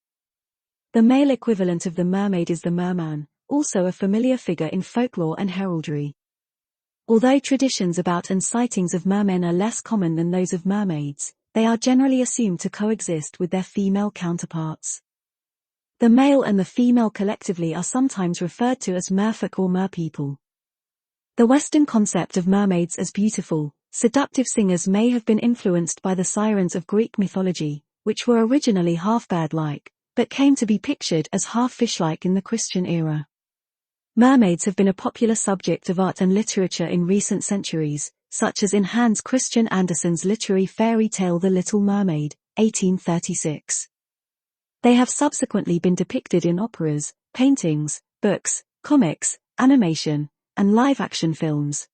The male equivalent of the mermaid is the merman, also a familiar figure in folklore and heraldry. Although traditions about and sightings of mermen are less common than those of mermaids, they are generally assumed to coexist with their female counterparts. The male and the female collectively are sometimes referred to as merfolk or merpeople. The Western concept of mermaids as beautiful, seductive singers may have been influenced by the sirens of Greek mythology, which were originally half bird-like, but came to be pictured as half fish-like in the Christian era. Mermaids have been a popular subject of art and literature in recent centuries, such as in Hans Christian Andersen's literary fairy tale The Little Mermaid, 1836. They have subsequently been depicted in operas, paintings, books, comics, animation, and live-action films.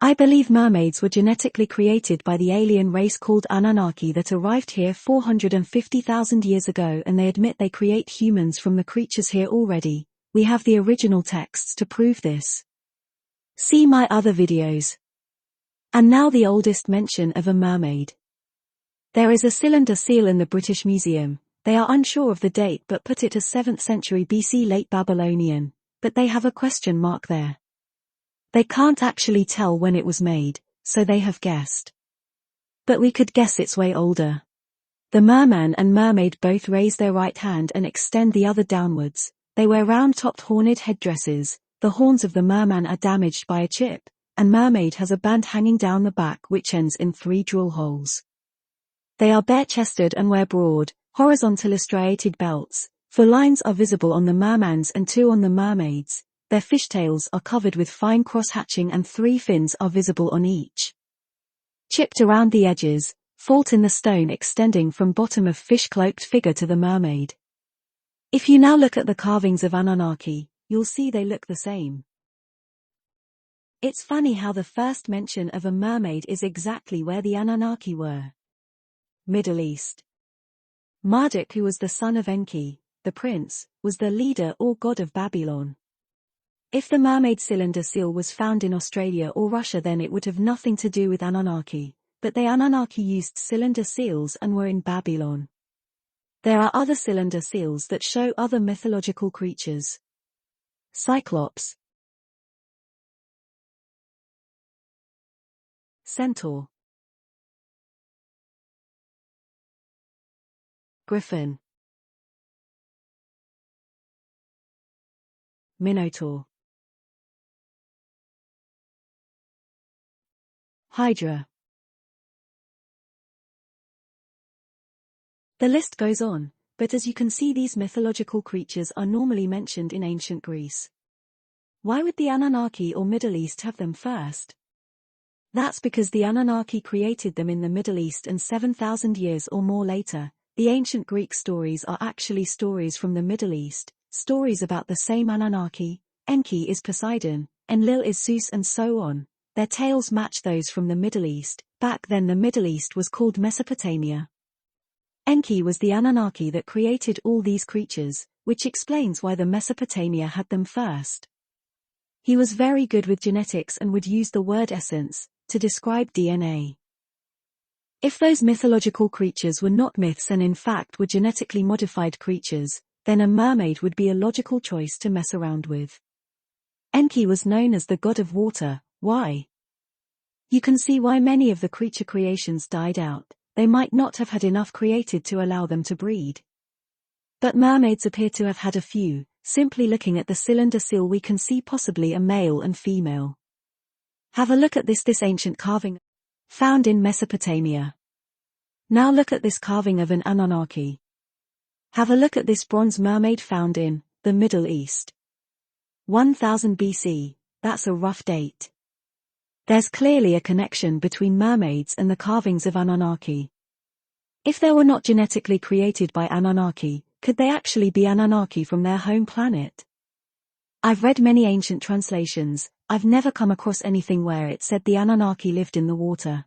I believe mermaids were genetically created by the alien race called Anunnaki that arrived here 450,000 years ago, and they admit they create humans from the creatures here already. We have the original texts to prove this. See my other videos. And now the oldest mention of a mermaid. There is a cylinder seal in the British Museum. They are unsure of the date but put it as 7th century BC, late Babylonian, but they have a question mark there. They can't actually tell when it was made, so they have guessed. But we could guess it's way older. The merman and mermaid both raise their right hand and extend the other downwards. They wear round-topped horned headdresses. The horns of the merman are damaged by a chip, and mermaid has a band hanging down the back which ends in 3 drill holes. They are bare-chested and wear broad, horizontal striated belts. 4 lines are visible on the mermans and 2 on the mermaids. Their fishtails are covered with fine cross-hatching and 3 fins are visible on each. Chipped around the edges, fault in the stone extending from bottom of fish-cloaked figure to the mermaid. If you now look at the carvings of Anunnaki, you'll see they look the same. It's funny how the first mention of a mermaid is exactly where the Anunnaki were. Middle East. Marduk, who was the son of Enki, the prince, was the leader or god of Babylon. If the mermaid cylinder seal was found in Australia or Russia, then it would have nothing to do with Anunnaki, but the Anunnaki used cylinder seals and were in Babylon. There are other cylinder seals that show other mythological creatures. Cyclops, Centaur, Griffin, Minotaur, Hydra. The list goes on, but as you can see, these mythological creatures are normally mentioned in ancient Greece. Why would the Anunnaki or Middle East have them first? That's because the Anunnaki created them in the Middle East, and 7,000 years or more later, the ancient Greek stories are actually stories from the Middle East, stories about the same Anunnaki. Enki is Poseidon, Enlil is Zeus, and so on. Their tales match those from the Middle East. Back then the Middle East was called Mesopotamia. Enki was the Anunnaki that created all these creatures, which explains why the Mesopotamia had them first. He was very good with genetics and would use the word essence to describe DNA. If those mythological creatures were not myths and in fact were genetically modified creatures, then a mermaid would be a logical choice to mess around with. Enki was known as the god of water. Why? You can see why many of the creature creations died out. They might not have had enough created to allow them to breed. But mermaids appear to have had a few. Simply looking at the cylinder seal we can see possibly a male and female. Have a look at this ancient carving found in Mesopotamia. Now look at this carving of an Anunnaki. Have a look at this bronze mermaid found in the Middle East. 1000 BC, that's a rough date. There's clearly a connection between mermaids and the carvings of Anunnaki. If they were not genetically created by Anunnaki, could they actually be Anunnaki from their home planet? I've read many ancient translations. I've never come across anything where it said the Anunnaki lived in the water.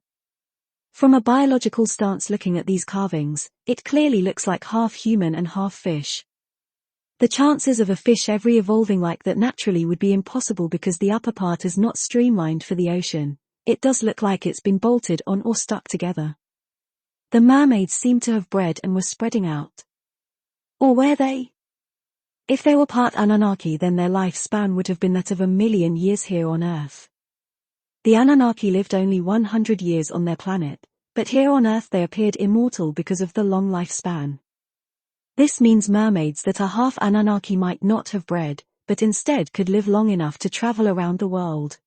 From a biological stance looking at these carvings, it clearly looks like half human and half fish. The chances of a fish ever evolving like that naturally would be impossible because the upper part is not streamlined for the ocean. It does look like it's been bolted on or stuck together. The mermaids seem to have bred and were spreading out. Or were they? If they were part Anunnaki, then their lifespan would have been that of 1,000,000 years here on Earth. The Anunnaki lived only 100 years on their planet, but here on Earth they appeared immortal because of the long lifespan. This means mermaids that are half Anunnaki might not have bred, but instead could live long enough to travel around the world.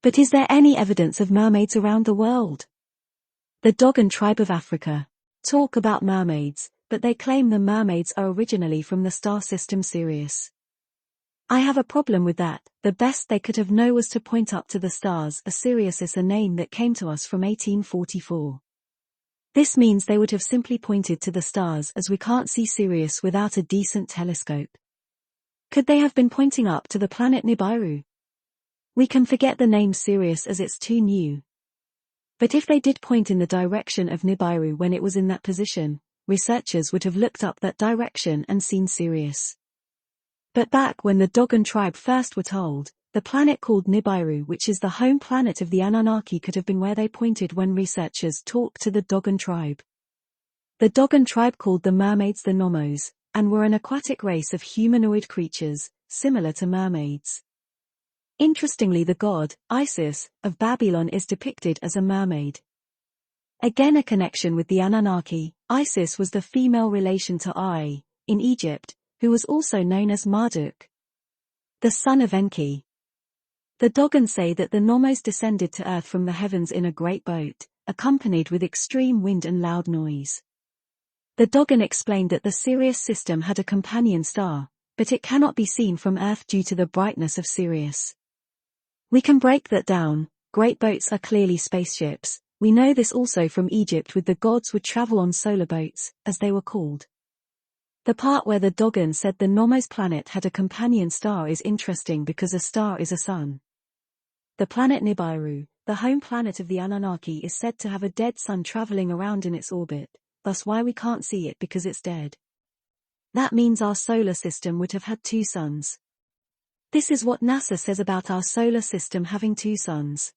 But is there any evidence of mermaids around the world? The Dogon tribe of Africa talk about mermaids, but they claim the mermaids are originally from the star system Sirius. I have a problem with that. The best they could have known was to point up to the stars, as Sirius is a name that came to us from 1844. This means they would have simply pointed to the stars, as we can't see Sirius without a decent telescope. Could they have been pointing up to the planet Nibiru? We can forget the name Sirius as it's too new. But if they did point in the direction of Nibiru when it was in that position, researchers would have looked up that direction and seen Sirius. But back when the Dogon tribe first were told, the planet called Nibiru, which is the home planet of the Anunnaki, could have been where they pointed when researchers talked to the Dogon tribe. The Dogon tribe called the mermaids the Nomos, and were an aquatic race of humanoid creatures, similar to mermaids. Interestingly, the god, Isis, of Babylon is depicted as a mermaid. Again, a connection with the Anunnaki. Isis was the female relation to Ai, in Egypt, who was also known as Marduk, the son of Enki. The Dogon say that the Nomos descended to earth from the heavens in a great boat, accompanied with extreme wind and loud noise. The Dogon explained that the Sirius system had a companion star, but it cannot be seen from Earth due to the brightness of Sirius. We can break that down. Great boats are clearly spaceships. We know this also from Egypt, with the gods would travel on solar boats, as they were called. The part where the Dogon said the Nomos planet had a companion star is interesting because a star is a sun. The planet Nibiru, the home planet of the Anunnaki, is said to have a dead sun traveling around in its orbit, thus why we can't see it because it's dead. That means our solar system would have had 2 suns. This is what NASA says about our solar system having 2 suns.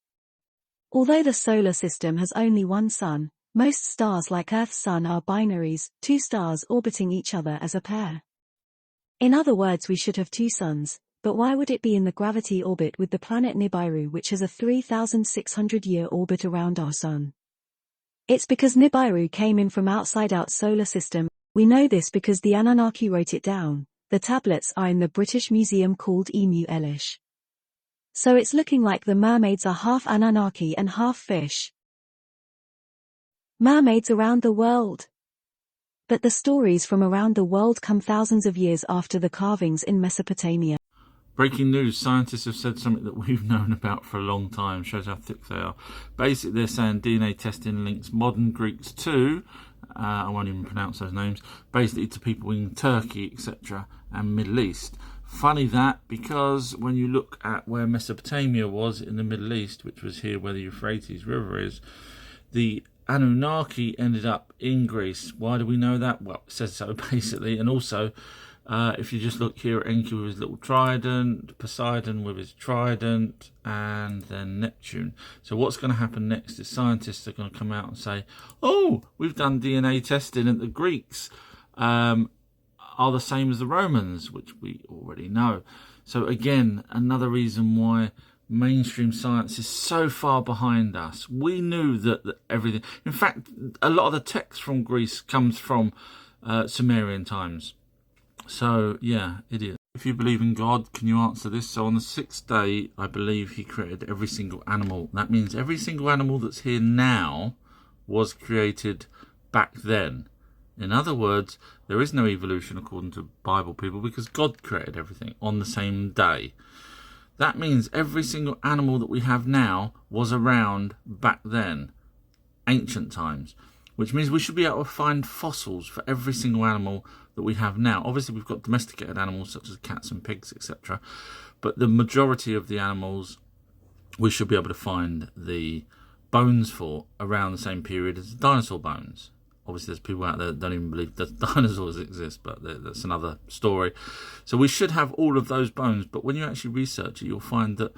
Although the solar system has only 1 sun, most stars like Earth's sun are binaries, 2 stars orbiting each other as a pair. In other words, we should have 2 suns, but why would it be in the gravity orbit with the planet Nibiru, which has a 3,600-year orbit around our sun? It's because Nibiru came in from outside our solar system. We know this because the Anunnaki wrote it down. The tablets are in the British museum called Emu Elish. So it's looking like the mermaids are half Anunnaki and half fish. Mermaids around the world. But the stories from around the world come thousands of years after the carvings in Mesopotamia. Breaking news, scientists have said something that we've known about for a long time, shows how thick they are. Basically, they're saying DNA testing links modern Greeks to, I won't even pronounce those names, basically to people in Turkey, etc., and Middle East. Funny that, because when you look at where Mesopotamia was in the Middle East, which was here where the Euphrates River is, the Anunnaki ended up in Greece. Why do we know that? Well, it says so basically. And also, if you just look here at Enki with his little trident, Poseidon with his trident, and then Neptune. So what's going to happen next is scientists are going to come out and say, oh, we've done DNA testing and the Greeks are the same as the Romans, which we already know. So again, another reason why mainstream science is so far behind us. We knew that everything... In fact, a lot of the text from Greece comes from Sumerian times. So, yeah, it is. If you believe in God, can you answer this? So on the 6th day, I believe he created every single animal. That means every single animal that's here now was created back then. In other words, there is no evolution according to Bible people because God created everything on the same day. That means every single animal that we have now was around back then, ancient times, which means we should be able to find fossils for every single animal that we have now. Obviously, we've got domesticated animals such as cats and pigs, etc. But the majority of the animals, we should be able to find the bones for around the same period as the dinosaur bones. Obviously, there's people out there that don't even believe that dinosaurs exist, but that's another story. So we should have all of those bones, but when you actually research it, you'll find that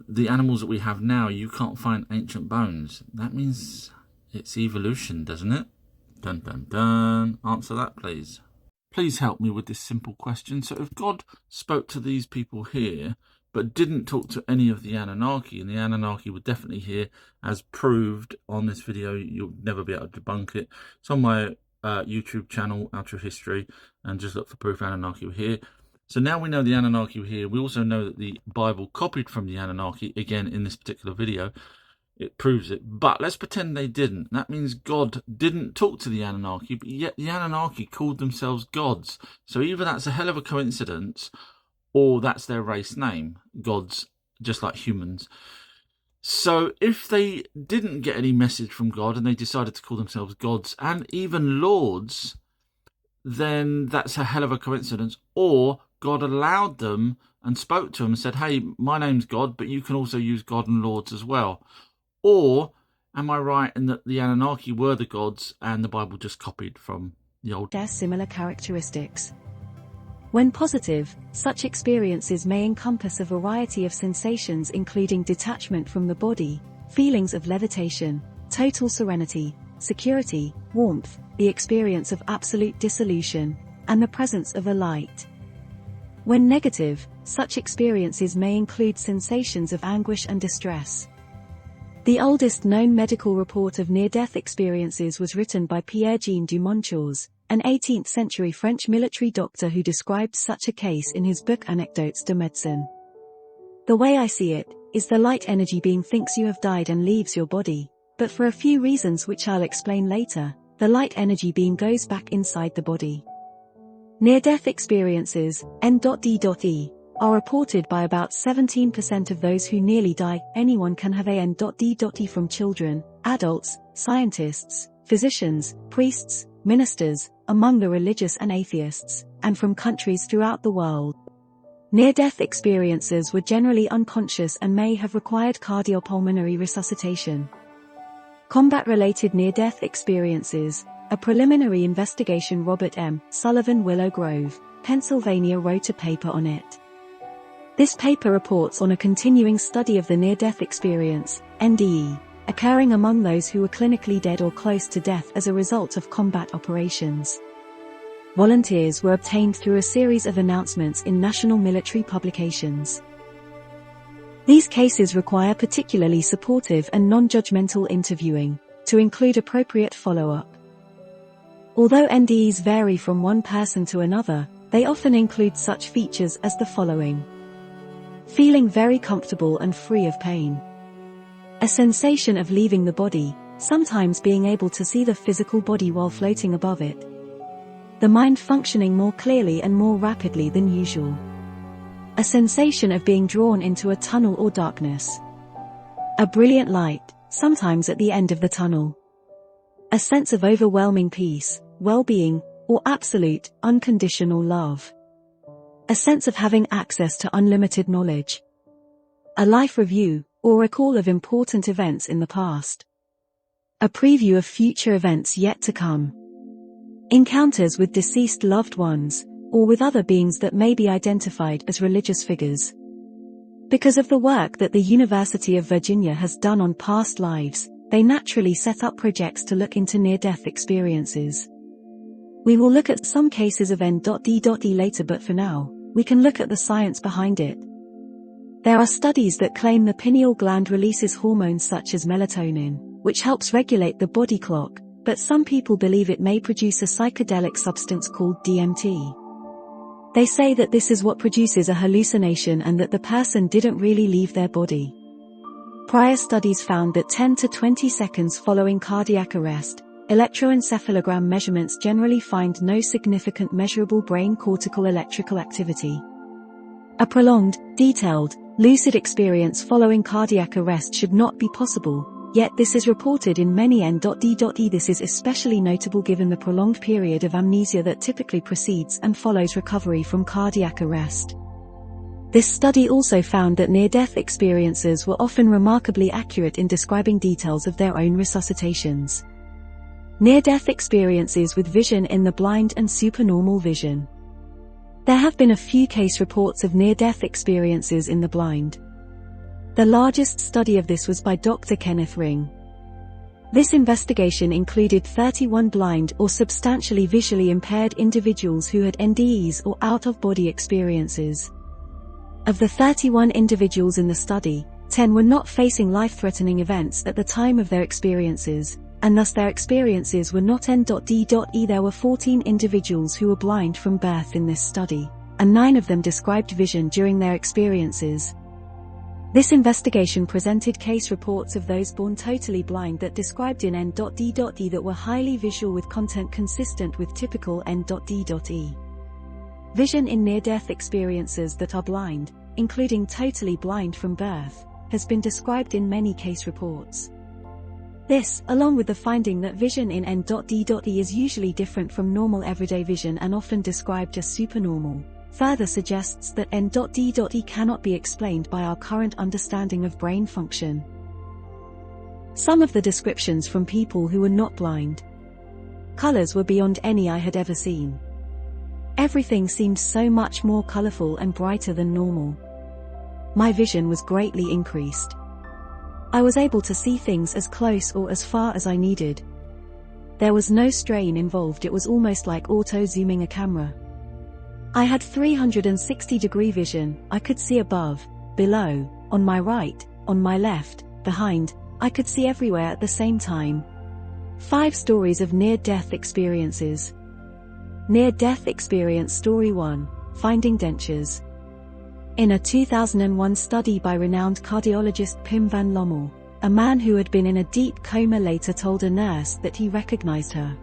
the animals that we have now, you can't find ancient bones. That means it's evolution, doesn't it? Dun dun dun. Answer that, please. Please help me with this simple question. So if God spoke to these people here, but didn't talk to any of the Anunnaki, and the Anunnaki were definitely here, as proved on this video, you'll never be able to debunk it. It's on my YouTube channel, Ultra History, and just look for proof Anunnaki were here. So now we know the Anunnaki were here. We also know that the Bible copied from the Anunnaki, again, in this particular video. It proves it. But let's pretend they didn't. That means God didn't talk to the Anunnaki, but yet the Anunnaki called themselves gods. So either that's a hell of a coincidence, or that's their race name, gods, just like humans. So if they didn't get any message from God and they decided to call themselves gods and even lords, then that's a hell of a coincidence. Or God allowed them and spoke to them and said, hey, my name's God, but you can also use God and lords as well. Or am I right in that the Anunnaki were the gods and the Bible just copied from the old? Share similar characteristics. When positive, such experiences may encompass a variety of sensations including detachment from the body, feelings of levitation, total serenity, security, warmth, the experience of absolute dissolution, and the presence of a light. When negative, such experiences may include sensations of anguish and distress. The oldest known medical report of near-death experiences was written by Pierre-Jean du Montchors, an 18th-century French military doctor who described such a case in his book Anecdotes de Médecine. The way I see it, is the light energy being thinks you have died and leaves your body, but for a few reasons which I'll explain later, the light energy being goes back inside the body. Near-death experiences, N.D.E, are reported by about 17% of those who nearly die. Anyone can have a N.D.E from children, adults, scientists, physicians, priests, ministers, among the religious and atheists, and from countries throughout the world. Near-death experiences were generally unconscious and may have required cardiopulmonary resuscitation. Combat-related near-death experiences. A preliminary investigation. Robert M. Sullivan, Willow Grove, Pennsylvania, wrote a paper on it. This paper reports on a continuing study of the near-death experience, NDE, occurring among those who were clinically dead or close to death as a result of combat operations. Volunteers were obtained through a series of announcements in national military publications. These cases require particularly supportive and non-judgmental interviewing, to include appropriate follow-up. Although NDEs vary from one person to another, they often include such features as the following: feeling very comfortable and free of pain. A sensation of leaving the body, sometimes being able to see the physical body while floating above it. The mind functioning more clearly and more rapidly than usual. A sensation of being drawn into a tunnel or darkness. A brilliant light, sometimes at the end of the tunnel. A sense of overwhelming peace, well-being, or absolute, unconditional love. A sense of having access to unlimited knowledge. A life review, or recall of important events in the past. A preview of future events yet to come. Encounters with deceased loved ones, or with other beings that may be identified as religious figures. Because of the work that the University of Virginia has done on past lives, they naturally set up projects to look into near-death experiences. We will look at some cases of N.D.E later, but for now, we can look at the science behind it. There are studies that claim the pineal gland releases hormones such as melatonin, which helps regulate the body clock, but some people believe it may produce a psychedelic substance called DMT. They say that this is what produces a hallucination and that the person didn't really leave their body. Prior studies found that 10 to 20 seconds following cardiac arrest, electroencephalogram measurements generally find no significant measurable brain cortical electrical activity. A prolonged, detailed, lucid experience following cardiac arrest should not be possible, yet this is reported in many N.D.E. This is especially notable given the prolonged period of amnesia that typically precedes and follows recovery from cardiac arrest. This study also found that near-death experiences were often remarkably accurate in describing details of their own resuscitations. Near-death experiences with vision in the blind and supernormal vision. There have been a few case reports of near-death experiences in the blind. The largest study of this was by Dr. Kenneth Ring. This investigation included 31 blind or substantially visually impaired individuals who had NDEs or out-of-body experiences. Of the 31 individuals in the study, 10 were not facing life-threatening events at the time of their experiences, and thus their experiences were not N.D.E. There were 14 individuals who were blind from birth in this study, and 9 of them described vision during their experiences. This investigation presented case reports of those born totally blind that described in N.D.E. that were highly visual with content consistent with typical N.D.E. Vision in near-death experiences that are blind, including totally blind from birth, has been described in many case reports. This, along with the finding that vision in N.D.E. is usually different from normal everyday vision and often described as supernormal, further suggests that N.D.E. cannot be explained by our current understanding of brain function. Some of the descriptions from people who were not blind. Colors were beyond any I had ever seen. Everything seemed so much more colorful and brighter than normal. My vision was greatly increased. I was able to see things as close or as far as I needed. There was no strain involved. It was almost like auto-zooming a camera. I had 360-degree vision. I could see above, below, on my right, on my left, behind. I could see everywhere at the same time. 5 stories of near-death experiences. Near-death experience story 1, finding dentures. In a 2001 study by renowned cardiologist Pim van Lommel, a man who had been in a deep coma later told a nurse that he recognized her.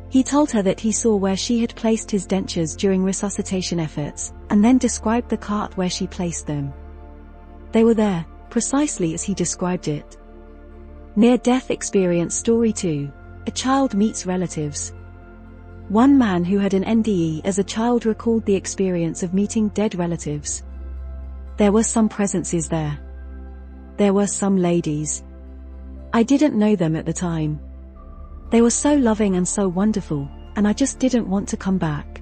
He told her that he saw where she had placed his dentures during resuscitation efforts, and then described the cart where she placed them. They were there, precisely as he described it. Near-death experience story 2, a child meets relatives. One man who had an NDE as a child recalled the experience of meeting dead relatives. There were some presences there. There were some ladies. I didn't know them at the time. They were so loving and so wonderful, and I just didn't want to come back.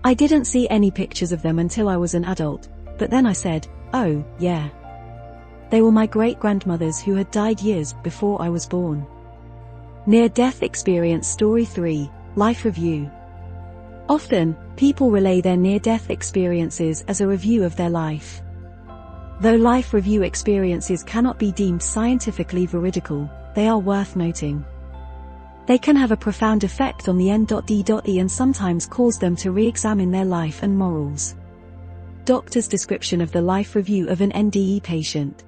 I didn't see any pictures of them until I was an adult, but then I said, oh, yeah. They were my great-grandmothers who had died years before I was born. Near-death experience story 3, life review. Often, people relay their near-death experiences as a review of their life. Though life review experiences cannot be deemed scientifically veridical, they are worth noting. They can have a profound effect on the N.D.E and sometimes cause them to re-examine their life and morals. Doctor's description of the life review of an NDE patient.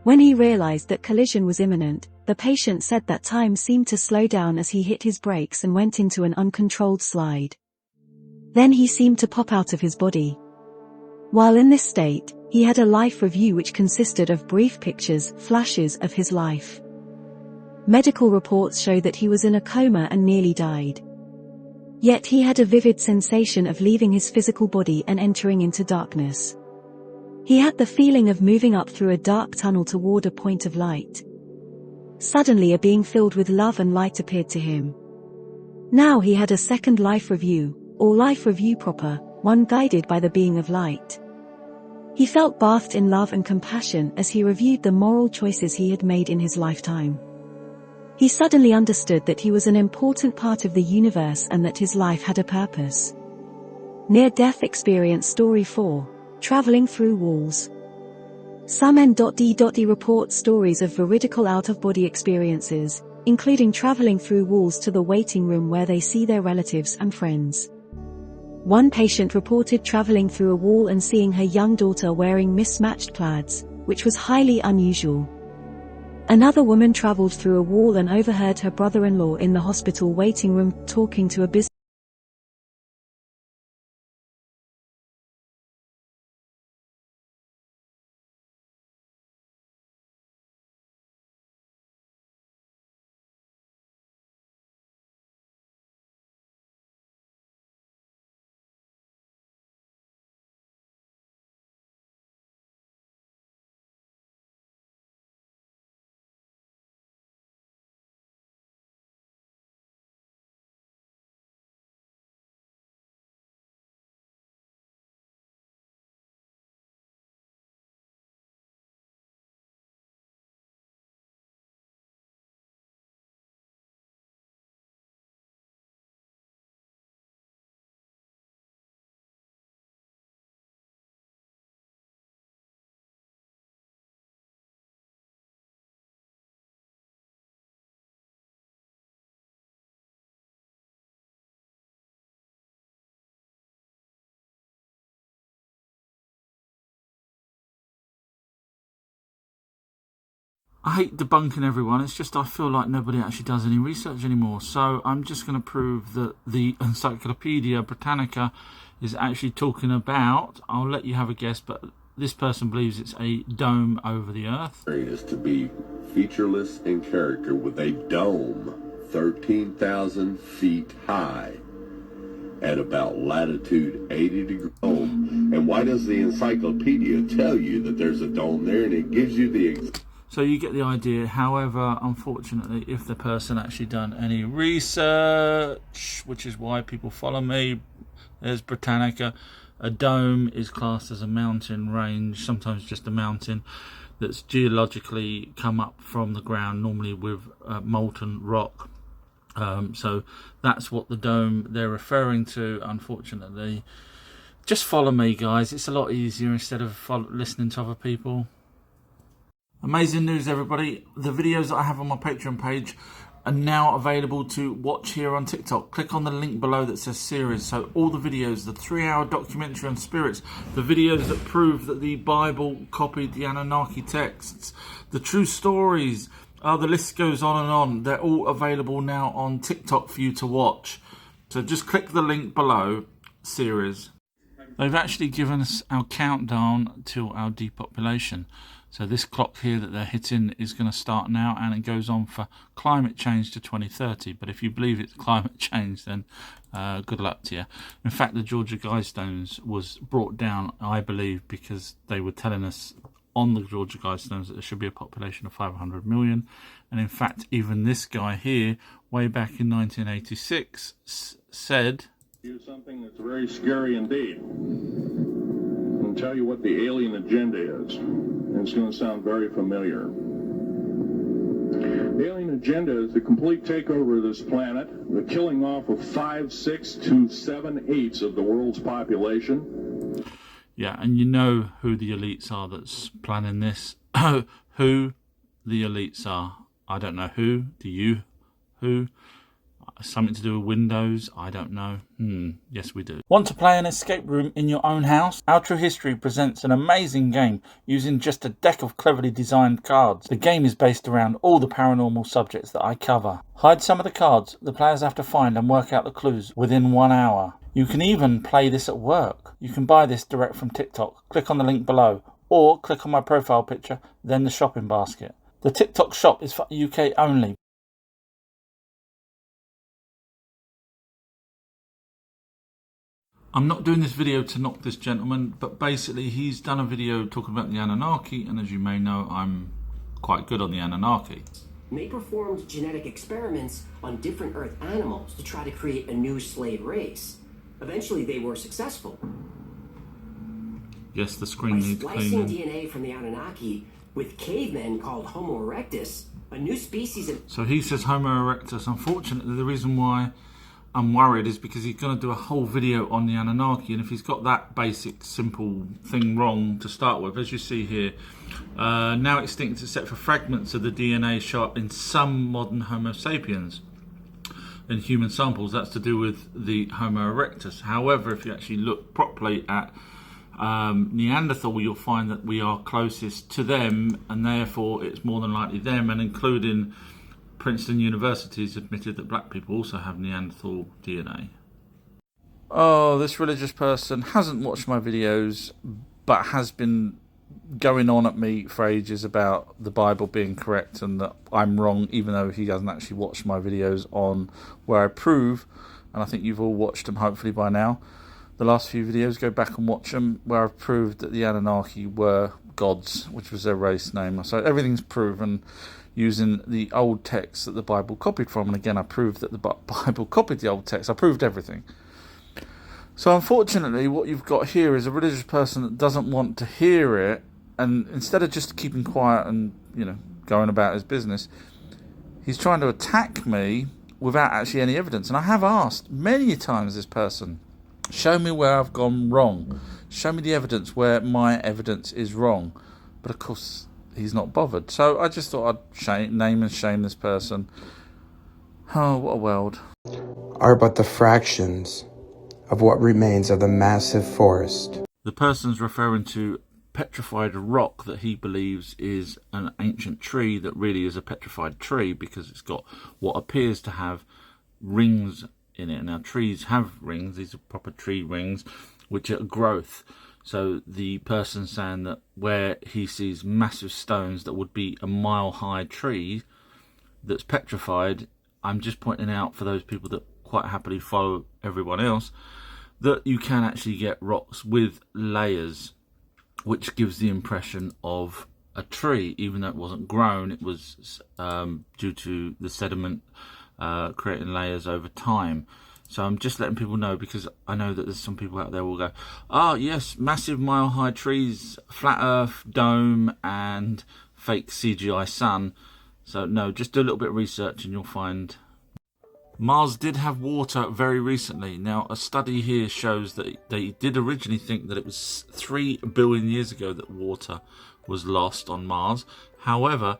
When he realized that collision was imminent, the patient said that time seemed to slow down as he hit his brakes and went into an uncontrolled slide. Then he seemed to pop out of his body. While in this state, he had a life review which consisted of brief pictures, flashes of his life. Medical reports show that he was in a coma and nearly died. Yet he had a vivid sensation of leaving his physical body and entering into darkness. He had the feeling of moving up through a dark tunnel toward a point of light. Suddenly a being filled with love and light appeared to him. Now he had a second life review, or life review proper, one guided by the being of light. He felt bathed in love and compassion as he reviewed the moral choices he had made in his lifetime. He suddenly understood that he was an important part of the universe and that his life had a purpose. Near-death experience story 4, traveling through walls. Some N.D.E report stories of veridical out-of-body experiences, including traveling through walls to the waiting room where they see their relatives and friends. One patient reported traveling through a wall and seeing her young daughter wearing mismatched plaids, which was highly unusual. Another woman traveled through a wall and overheard her brother-in-law in the hospital waiting room talking to a business. I hate debunking everyone, it's just I feel like nobody actually does any research anymore. So I'm just going to prove that the Encyclopedia Britannica is actually talking about, I'll let you have a guess, but this person believes it's a dome over the Earth. Is to be featureless in character with a dome 13,000 feet high at about latitude 80 degrees. And why does the encyclopedia tell you that there's a dome there, and it gives you the So you get the idea. However, unfortunately, if the person actually done any research, which is why people follow me, there's Britannica. A dome is classed as a mountain range, sometimes just a mountain that's geologically come up from the ground, normally with molten rock. So that's what the dome they're referring to, unfortunately. Just follow me, guys. It's a lot easier instead of listening to other people. Amazing news, everybody. The videos that I have on my Patreon page are now available to watch here on TikTok. Click on the link below that says series. So all the videos, the 3-hour documentary on spirits, the videos that prove that the Bible copied the Anunnaki texts, the true stories, the list goes on and on. They're all available now on TikTok for you to watch. So just click the link below, series. They've actually given us our countdown to our depopulation. So this clock here that they're hitting is going to start now, and it goes on for climate change to 2030. But if you believe it's climate change, then good luck to you. In fact, the Georgia Guidestones was brought down, I believe, because they were telling us on the Georgia Guidestones that there should be a population of 500 million. And in fact, even this guy here, way back in 1986, said... Here's something that's very scary indeed. I'll tell you what the alien agenda is. And it's going to sound very familiar. The alien agenda is the complete takeover of this planet, the killing off of 5, 6 to 7 eighths of the world's population. Yeah, and you know who the elites are that's planning this. Who the elites are. I don't know who. Do you? Who? Something to do with Windows? I don't know. Yes, we do. Want to play an escape room in your own house? Our True History presents an amazing game using just a deck of cleverly designed cards. The game is based around all the paranormal subjects that I cover. Hide some of the cards. The players have to find and work out the clues within 1 hour. You can even play this at work. You can buy this direct from TikTok. Click on the link below, or click on my profile picture, then the shopping basket. The TikTok shop is for UK only. I'm not doing this video to knock this gentleman, but basically he's done a video talking about the Anunnaki, and as you may know, I'm quite good on the Anunnaki. They performed genetic experiments on different Earth animals to try to create a new slave race. Eventually they were successful. Yes, the screen needs cleaning. By splicing cleaning. DNA from the Anunnaki with cavemen called Homo erectus, a new species of... So he says Homo erectus. Unfortunately, the reason why I'm worried is because he's going to do a whole video on the Anunnaki, and if he's got that basic, simple thing wrong to start with, as you see here, now extinct except for fragments of the DNA show up in some modern Homo sapiens in human samples. That's to do with the Homo erectus. However, if you actually look properly at Neanderthal, you'll find that we are closest to them, and therefore it's more than likely them, and including Princeton University has admitted that black people also have Neanderthal DNA. Oh, this religious person hasn't watched my videos, but has been going on at me for ages about the Bible being correct and that I'm wrong, even though he hasn't actually watched my videos on where I prove, and I think you've all watched them hopefully by now. The last few videos, go back and watch them, where I've proved that the Anunnaki were gods, which was their race name. So everything's proven using the old text that the Bible copied from. And again, I proved that the Bible copied the old text. I proved everything. So unfortunately, what you've got here is a religious person that doesn't want to hear it, and instead of just keeping quiet and, you know, going about his business, he's trying to attack me without actually any evidence. And I have asked many times this person, show me where I've gone wrong. Show me the evidence where my evidence is wrong. But of course, he's not bothered. So I just thought I'd name and shame this person. Oh, what a world. Are but the fractions of what remains of the massive forest. The person's referring to petrified rock that he believes is an ancient tree that really is a petrified tree because it's got what appears to have rings in it. Now, trees have rings. These are proper tree rings, which are growth. So the person's saying that where he sees massive stones that would be a mile-high tree that's petrified, I'm just pointing out for those people that quite happily follow everyone else, that you can actually get rocks with layers, which gives the impression of a tree, even though it wasn't grown. It was due to the sediment creating layers over time. So I'm just letting people know, because I know that there's some people out there who will go, oh yes, massive mile-high trees, flat earth, dome, and fake CGI sun. So no, just do a little bit of research and you'll find Mars did have water very recently. Now, a study here shows that they did originally think that it was 3 billion years ago that water was lost on Mars. However,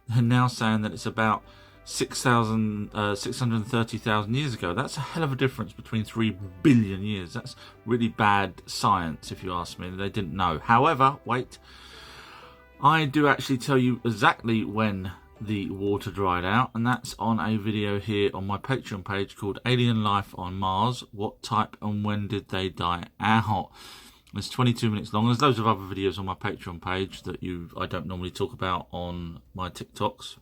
they're now saying that it's about 630,000 years ago. That's a hell of a difference between 3 billion years. That's really bad science, if you ask me. They didn't know. However, wait, I do actually tell you exactly when the water dried out, and that's on a video here on my Patreon page called Alien Life on Mars. What type and when did they die out? It's 22 minutes long. There's loads of other videos on my Patreon page that I don't normally talk about on my TikToks.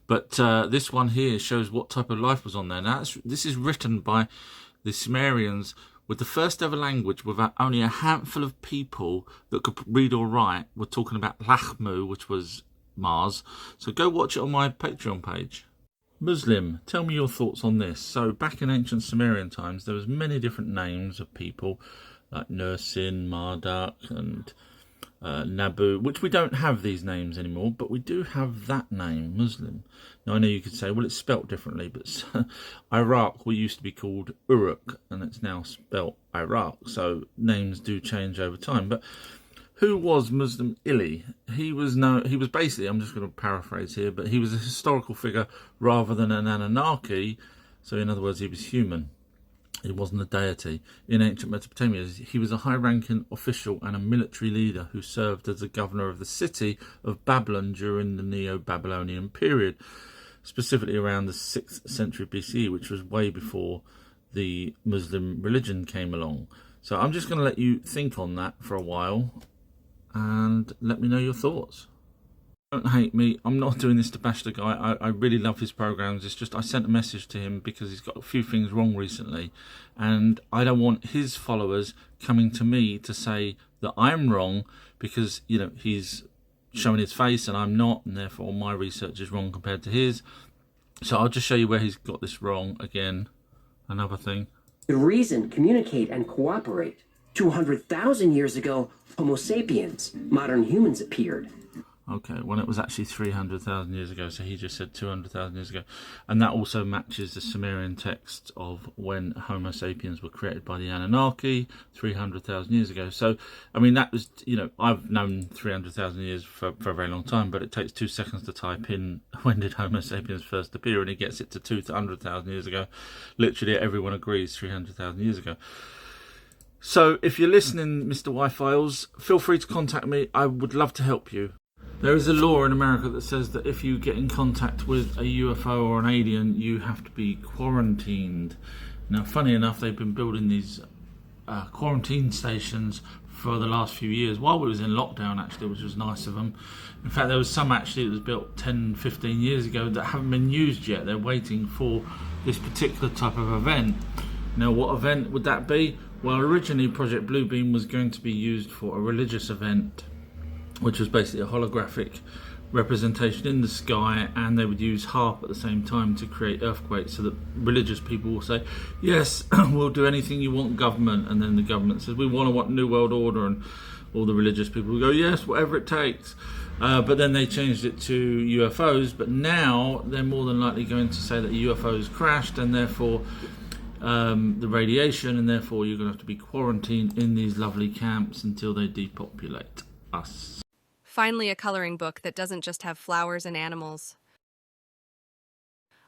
But this one here shows what type of life was on there. Now, this is written by the Sumerians with the first ever language without only a handful of people that could read or write. We're talking about Lachmu, which was Mars. So go watch it on my Patreon page. Muslim, tell me your thoughts on this. So back in ancient Sumerian times, there was many different names of people like Nursin, Marduk, and Nabu, which we don't have these names anymore, but we do have that name, Muslim. Now I know you could say, well, it's spelt differently, but Iraq, we used to be called Uruk, and it's now spelt Iraq. So names do change over time. But who was Muslim Ili? He was basically, I'm just going to paraphrase here, but he was a historical figure rather than an Anunnaki. So in other words, he was human. He wasn't a deity. In ancient Mesopotamia, he was a high-ranking official and a military leader who served as the governor of the city of Babylon during the Neo-Babylonian period, specifically around the 6th century BCE, which was way before the Muslim religion came along. So I'm just going to let you think on that for a while and let me know your thoughts. Don't hate me. I'm not doing this to bash the guy. I really love his programs. It's just I sent a message to him because he's got a few things wrong recently, and I don't want his followers coming to me to say that I'm wrong because, you know, he's showing his face and I'm not, and therefore my research is wrong compared to his. So I'll just show you where he's got this wrong again. Another thing. The reason, communicate, and cooperate. 200,000 years ago, Homo sapiens, modern humans, appeared. Okay, well, it was actually 300,000 years ago, so he just said 200,000 years ago. And that also matches the Sumerian text of when Homo sapiens were created by the Anunnaki 300,000 years ago. So, I mean, that was, you know, I've known 300,000 years for a very long time, but it takes 2 seconds to type in when did Homo sapiens first appear, and it gets it to 200,000 years ago. Literally everyone agrees 300,000 years ago. So, if you're listening, Mr. Y-Files, feel free to contact me. I would love to help you. There is a law in America that says that if you get in contact with a UFO or an alien, you have to be quarantined. Now, funny enough, they've been building these quarantine stations for the last few years, while we was in lockdown, actually, which was nice of them. In fact, there was some actually that was built 10, 15 years ago that haven't been used yet. They're waiting for this particular type of event. Now, what event would that be? Well, originally, Project Bluebeam was going to be used for a religious event, which was basically a holographic representation in the sky, and they would use HAARP at the same time to create earthquakes so that religious people will say, yes, we'll do anything you want, government, and then the government says, we want New World Order, and all the religious people will go, yes, whatever it takes. But then they changed it to UFOs, but now they're more than likely going to say that UFOs crashed, and therefore the radiation, and therefore you're going to have to be quarantined in these lovely camps until they depopulate us. Finally, a coloring book that doesn't just have flowers and animals.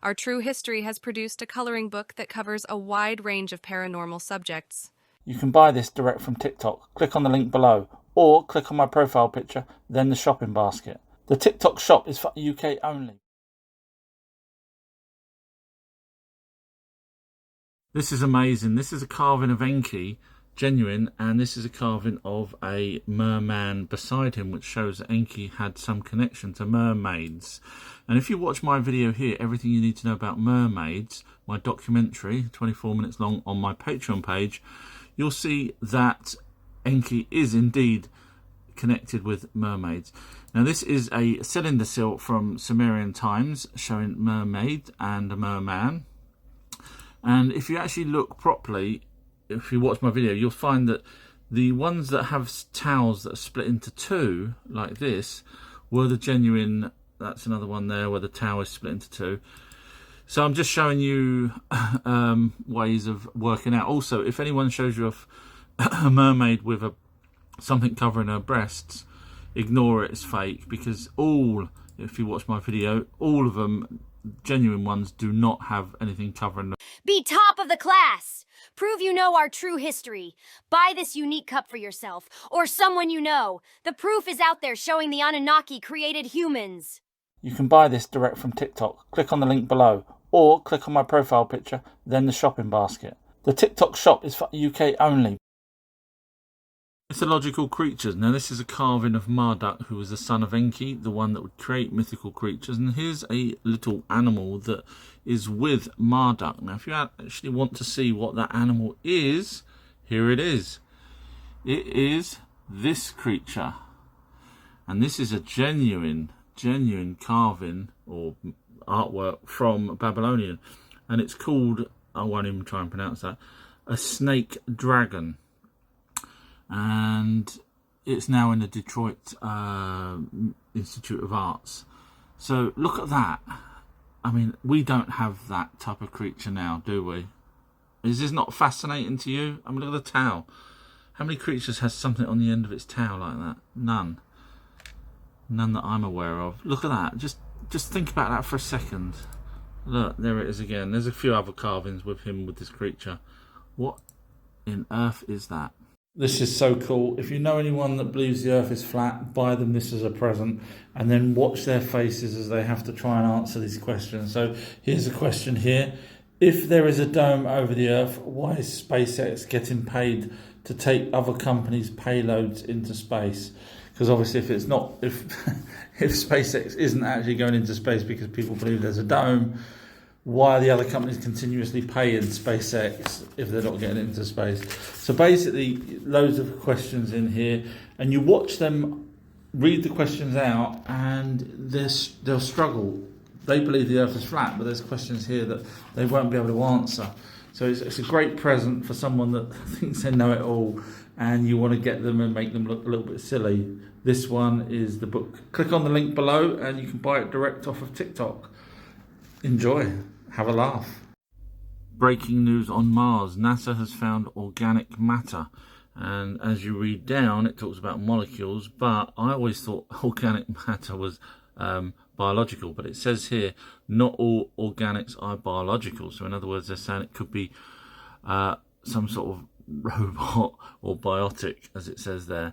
Our True History has produced a coloring book that covers a wide range of paranormal subjects. You can buy this direct from TikTok. Click on the link below, or click on my profile picture, then the shopping basket. The TikTok shop is for UK only. This is amazing. This is a carving of Enki, genuine, and this is a carving of a merman beside him, which shows that Enki had some connection to mermaids. And if you watch my video here, Everything You Need to Know About Mermaids, my documentary, 24 minutes long, on my Patreon page, you'll see that Enki is indeed connected with mermaids. Now, this is a cylinder seal from Sumerian times showing mermaid and a merman. And if you actually look properly, if you watch my video, you'll find that the ones that have towels that are split into two, like this, were the genuine. That's another one there where the towel is split into two. So I'm just showing you ways of working out. Also, if anyone shows you a mermaid with something covering her breasts, ignore it, it's fake, because if you watch my video, all of them, genuine ones, do not have anything covering them. Be top of the class! Prove you know our true history. Buy this unique cup for yourself, or someone you know. The proof is out there showing the Anunnaki created humans. You can buy this direct from TikTok. Click on the link below, or click on my profile picture, then the shopping basket. The TikTok shop is for UK only. Mythological creatures. Now this is a carving of Marduk, who was the son of Enki, the one that would create mythical creatures. And here's a little animal that is with Marduk. Now if you actually want to see what that animal is, here it is. It is this creature. And this is a genuine carving or artwork from Babylonian. And it's called, I won't even try and pronounce that, a snake dragon. And it's now in the Detroit Institute of Arts. So look at that. I mean, we don't have that type of creature now, do we? Is this not fascinating to you? I mean, look at the tail. How many creatures has something on the end of its tail like that? None. None that I'm aware of. Look at that. Just think about that for a second. Look, there it is again. There's a few other carvings with him, with this creature. What in earth is that? This is so cool. If you know anyone that believes the earth is flat, buy them this as a present and then watch their faces as they have to try and answer these questions. So here's a question here. If there is a dome over the earth, why is SpaceX getting paid to take other companies' payloads into space? Because obviously if it's not, if SpaceX isn't actually going into space because people believe there's a dome, why are the other companies continuously paying SpaceX if they're not getting into space? So basically, loads of questions in here, and you watch them read the questions out, and they'll struggle. They believe the Earth is flat, but there's questions here that they won't be able to answer. So it's a great present for someone that thinks they know it all, and you want to get them and make them look a little bit silly. This one is the book. Click on the link below, and you can buy it direct off of TikTok. Enjoy. Have a laugh. Breaking news on Mars. NASA has found organic matter. And as you read down, it talks about molecules, but I always thought organic matter was biological. But it says here, not all organics are biological. So in other words, they're saying it could be some sort of robot or biotic, as it says there.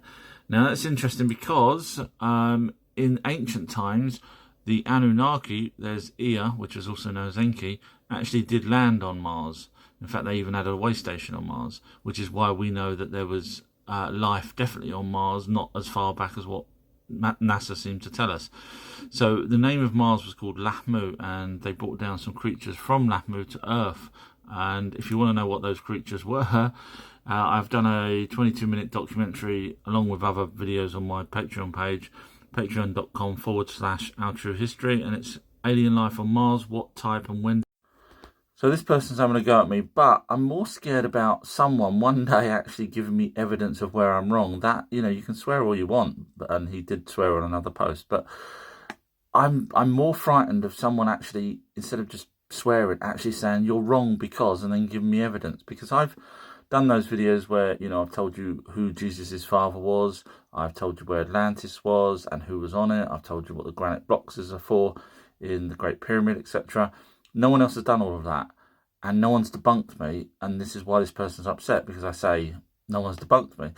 Now that's interesting because in ancient times, the Anunnaki, there's Ea, which is also known as Enki, actually did land on Mars. In fact, they even had a way station on Mars, which is why we know that there was life definitely on Mars, not as far back as what NASA seemed to tell us. So the name of Mars was called Lahmu, and they brought down some creatures from Lahmu to Earth. And if you want to know what those creatures were, I've done a 22-minute documentary along with other videos on my Patreon page, patreon.com/OurTrueHistory, and it's alien life on Mars, what type and when. So this person's having a go at me, but I'm more scared about someone one day actually giving me evidence of where I'm wrong. That, you know, you can swear all you want, and he did swear on another post, but I'm more frightened of someone actually, instead of just swearing, actually saying you're wrong because, and then giving me evidence. Because I've done those videos where, you know, I've told you who Jesus' father was, I've told you where Atlantis was and who was on it, I've told you what the granite blocks are for in the Great Pyramid, etc. No one else has done all of that, and no one's debunked me, and this is why this person's upset, because I say no one's debunked me.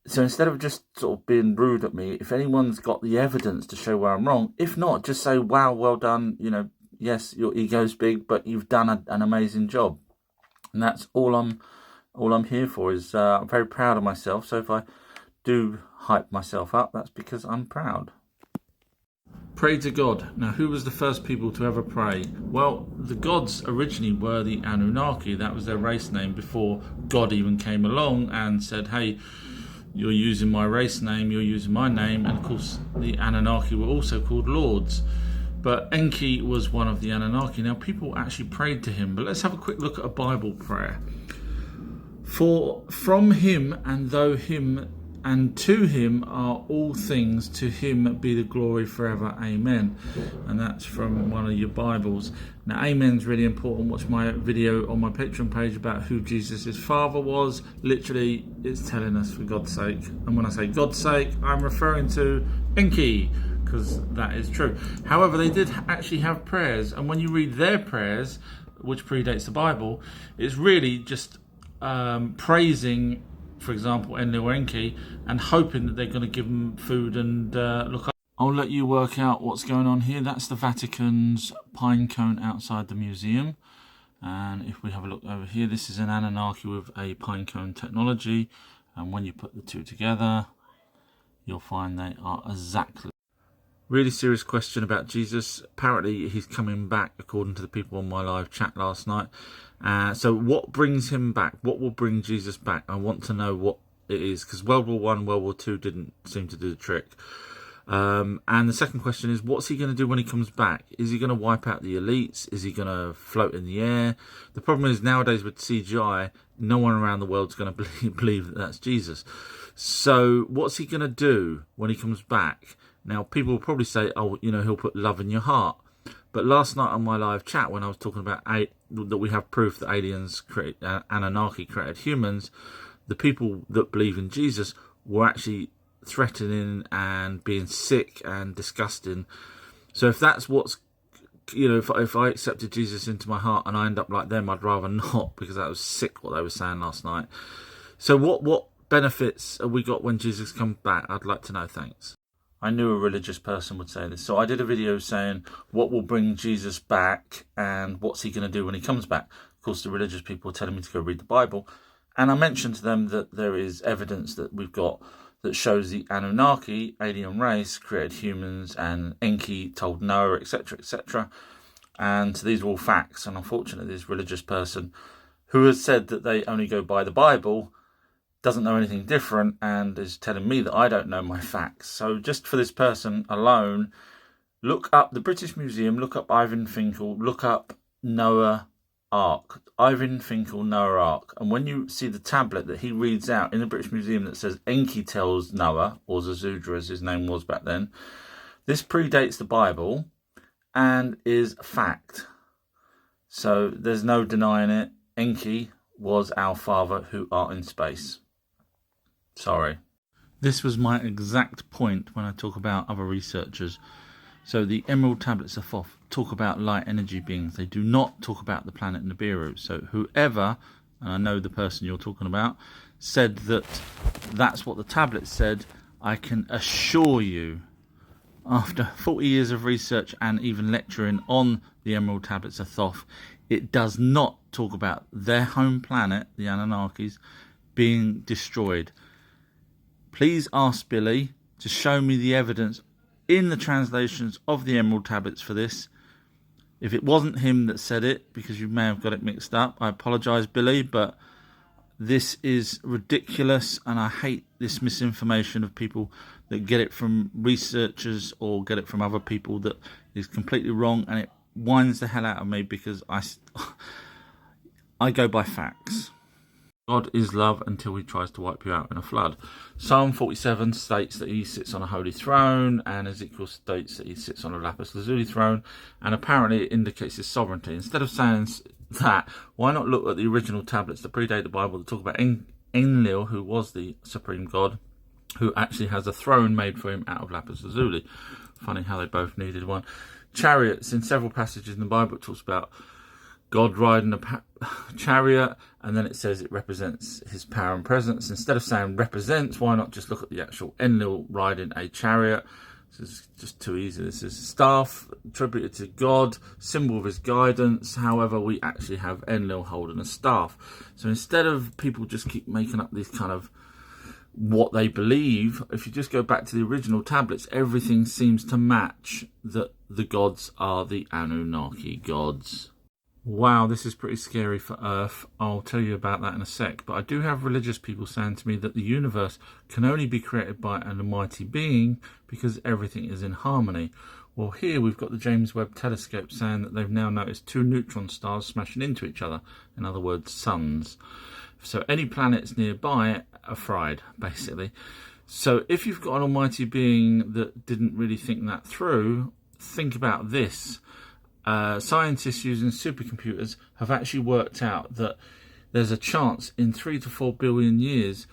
So instead of just sort of being rude at me, if anyone's got the evidence to show where I'm wrong, if not, just say, wow, well done, you know, yes, your ego's big, but you've done an amazing job. And that's all I'm here for. Is I'm very proud of myself, so if I do hype myself up, that's because I'm proud. Pray to God. Now, who was the first people to ever pray? Well, the gods originally were the Anunnaki. That was their race name before God even came along and said, hey, you're using my race name, you're using my name. And of course, the Anunnaki were also called lords. But Enki was one of the Anunnaki. Now, people actually prayed to him, but let's have a quick look at a Bible prayer. For from him and though him and to him are all things, to him be the glory forever. Amen. And that's from one of your Bibles. Now, amen's really important. Watch my video on my Patreon page about who Jesus' father was. Literally, it's telling us for God's sake. And when I say God's sake, I'm referring to Enki, because that is true. However, they did actually have prayers. And when you read their prayers, which predates the Bible, it's really just praising, for example, Enlil or Enki, and hoping that they're going to give them food and look up. I'll let you work out what's going on here. That's the Vatican's pine cone outside the museum. And if we have a look over here, this is an Anunnaki with a pine cone technology. And when you put the two together, you'll find they are exactly. Really serious question about Jesus. Apparently he's coming back, according to the people on my live chat last night. So what brings him back? What will bring Jesus back? I want to know what it is, because World War One, World War Two didn't seem to do the trick. And the second question is, what's he going to do when he comes back? Is he going to wipe out the elites? Is he going to float in the air? The problem is nowadays with CGI, no one around the world's going to believe that that's Jesus. So what's he going to do when he comes back? Now, people will probably say, oh, you know, he'll put love in your heart. But last night on my live chat, when I was talking about that we have proof that aliens Anunnaki created humans, the people that believe in Jesus were actually threatening and being sick and disgusting. So if that's what's, you know, if I accepted Jesus into my heart and I end up like them, I'd rather not, because that was sick what they were saying last night. So what benefits have we got when Jesus comes back? I'd like to know, thanks. I knew a religious person would say this. So I did a video saying what will bring Jesus back and what's he going to do when he comes back. Of course, the religious people were telling me to go read the Bible. And I mentioned to them that there is evidence that we've got that shows the Anunnaki, alien race, created humans, and Enki told Noah, etc., etc. And these are all facts. And unfortunately, this religious person who has said that they only go by the Bible doesn't know anything different and is telling me that I don't know my facts. So just for this person alone, look up the British Museum, look up Ivan Finkel, look up Noah Ark. Ivan Finkel, Noah Ark. And when you see the tablet that he reads out in the British Museum that says Enki tells Noah, or Zazudra as his name was back then, this predates the Bible and is fact. So there's no denying it. Enki was our father who art in space. Sorry. This was my exact point when I talk about other researchers. So the Emerald Tablets of Thoth talk about light energy beings. They do not talk about the planet Nibiru. So whoever, and I know the person you're talking about, said that that's what the tablet said, I can assure you, after 40 years of research and even lecturing on the Emerald Tablets of Thoth, it does not talk about their home planet, the Anunnakis, being destroyed. Please ask Billy to show me the evidence in the translations of the Emerald Tablets for this. If it wasn't him that said it, because you may have got it mixed up, I apologise, Billy, but this is ridiculous, and I hate this misinformation of people that get it from researchers or get it from other people that is completely wrong, and it winds the hell out of me because I go by facts. God is love until he tries to wipe you out in a flood. Psalm 47 states that he sits on a holy throne, and Ezekiel states that he sits on a lapis lazuli throne, and apparently it indicates his sovereignty. Instead of saying that, why not look at the original tablets that predate the Bible that talk about Enlil, who was the supreme god, who actually has a throne made for him out of lapis lazuli. Funny how they both needed one. Chariots, in several passages in the Bible, it talks about God riding a chariot, and then it says it represents his power and presence. Instead of saying represents, why not just look at the actual Enlil riding a chariot? This is just too easy. This is staff attributed to God, symbol of his guidance. However, we actually have Enlil holding a staff. So instead of people just keep making up these kind of what they believe, if you just go back to the original tablets, everything seems to match that the gods are the Anunnaki gods. Wow, this is pretty scary for Earth. I'll tell you about that in a sec. But I do have religious people saying to me that the universe can only be created by an almighty being because everything is in harmony. Well, here we've got the James Webb Telescope saying that they've now noticed two neutron stars smashing into each other. In other words, suns. So any planets nearby are fried, basically. So if you've got an almighty being that didn't really think that through, think about this. Scientists using supercomputers have actually worked out that there's a chance in 3 to 4 billion years,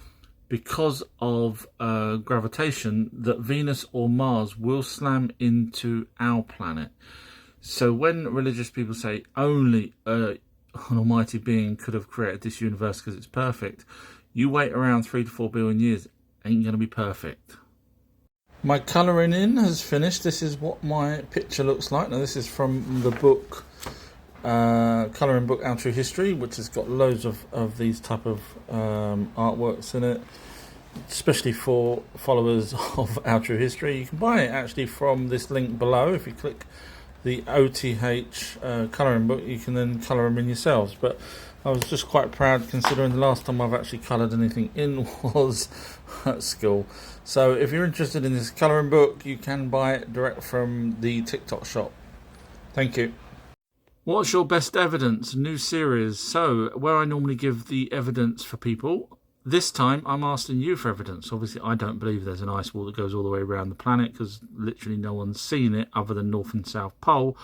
because of gravitation, that Venus or Mars will slam into our planet. So when religious people say only an almighty being could have created this universe because it's perfect, you wait around 3 to 4 billion years, it ain't going to be perfect. My colouring in has finished. This is what my picture looks like. Now this is from the book, colouring book Our True History, which has got loads of these type of artworks in it. especially for followers of Our True History. You can buy it actually from this link below. If you click the OTH colouring book, you can then colour them in yourselves. But I was just quite proud, considering the last time I've actually coloured anything in was at school. So if you're interested in this colouring book, you can buy it direct from the TikTok shop. Thank you. What's your best evidence? New series. So where I normally give the evidence for people, this time I'm asking you for evidence. Obviously I don't believe there's an ice wall that goes all the way around the planet, because literally no one's seen it other than North and South Pole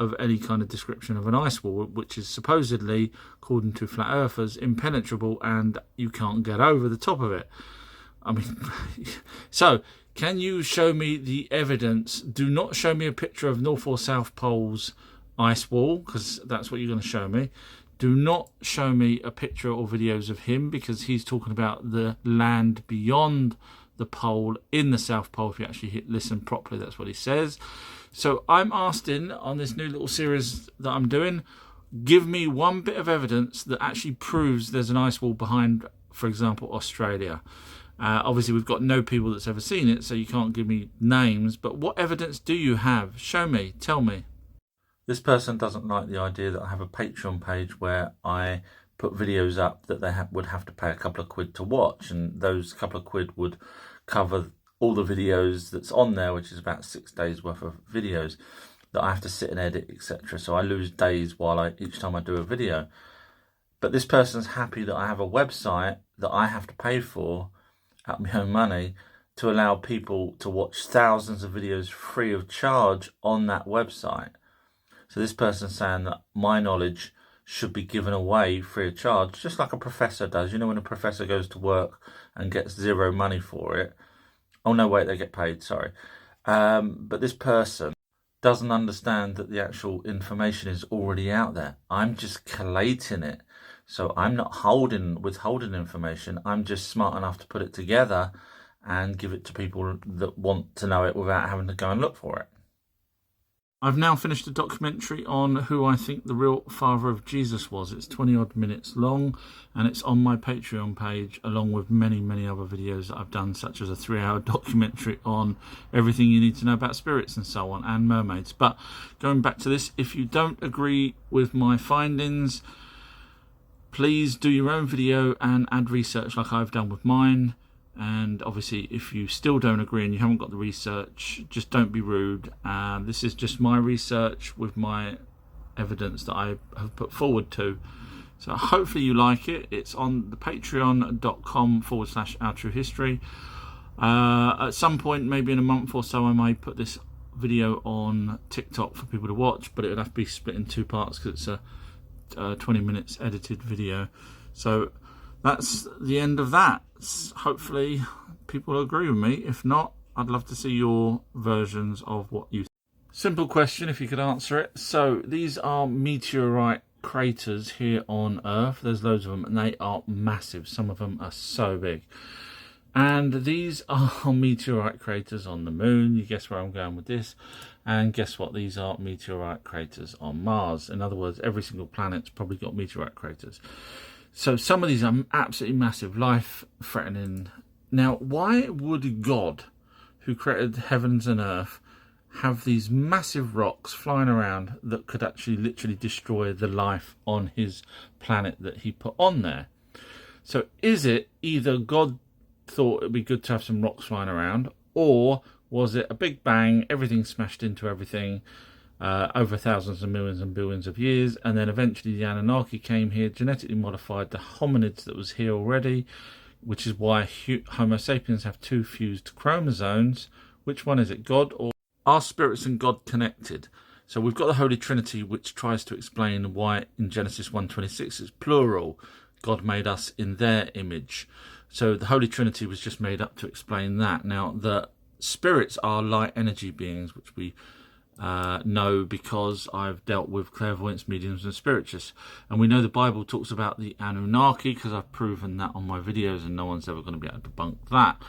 of any kind of description of an ice wall, which is supposedly, according to flat earthers, impenetrable and you can't get over the top of it. I mean, so can you show me the evidence? Do not show me a picture of North or South Pole's ice wall, because that's what you're going to show me. Do not show me a picture or videos of him, because he's talking about the land beyond the pole in the South Pole. If you actually listen properly, that's what he says. So I'm asking, on this new little series that I'm doing, give me one bit of evidence that actually proves there's an ice wall behind, for example, Australia. Obviously, we've got no people that's ever seen it, so you can't give me names. But what evidence do you have? Show me. Tell me. This person doesn't like the idea that I have a Patreon page where I put videos up that they would have to pay a couple of quid to watch, and those couple of quid would cover all the videos that's on there, which is about 6 days worth of videos that I have to sit and edit, etc. So I lose days each time I do a video. But this person's happy that I have a website that I have to pay for out of my own money to allow people to watch thousands of videos free of charge on that website. So this person's saying that my knowledge should be given away free of charge, just like a professor does. You know, when a professor goes to work and gets zero money for it. Oh, no, wait, they get paid, sorry. But this person doesn't understand that the actual information is already out there. I'm just collating it. So I'm not withholding information. I'm just smart enough to put it together and give it to people that want to know it without having to go and look for it. I've now finished a documentary on who I think the real father of Jesus was. It's 20 odd minutes long, and it's on my Patreon page, along with many, many other videos that I've done, such as a 3-hour documentary on everything you need to know about spirits and so on, and mermaids. But going back to this, if you don't agree with my findings, please do your own video and add research like I've done with mine. And obviously, if you still don't agree and you haven't got the research, just don't be rude. This is just my research with my evidence that I have put forward to. So hopefully you like it. It's on the patreon.com/OurTrueHistory. At some point, maybe in a month or so, I may put this video on TikTok for people to watch, but it would have to be split in 2 parts because it's a 20 minutes edited video. So that's the end of that. Hopefully people agree with me. If not, I'd love to see your versions of what you think. Simple question, if you could answer it. So these are meteorite craters here on Earth. There's loads of them and they are massive. Some of them are so big. And these are meteorite craters on the moon. You guess where I'm going with this. And guess what? These are meteorite craters on Mars. In other words, every single planet's probably got meteorite craters. So some of these are absolutely massive, life-threatening. Now, why would God, who created heavens and earth, have these massive rocks flying around that could actually literally destroy the life on his planet that he put on there? So is it either God thought it'd be good to have some rocks flying around, or was it a big bang, everything smashed into everything, over thousands and millions and billions of years, and then eventually the Anunnaki came here, genetically modified the hominids that was here already, which is why Homo sapiens have 2 fused chromosomes. Which one is it, God or are spirits and God connected? So we've got the Holy Trinity, which tries to explain why in Genesis 1:26 it's plural. God made us in their image. So the Holy Trinity was just made up to explain that. Now, the spirits are light energy beings, which we know because I've dealt with clairvoyance, mediums and spiritists, and we know the Bible talks about the Anunnaki because I've proven that on my videos and no one's ever going to be able to debunk that.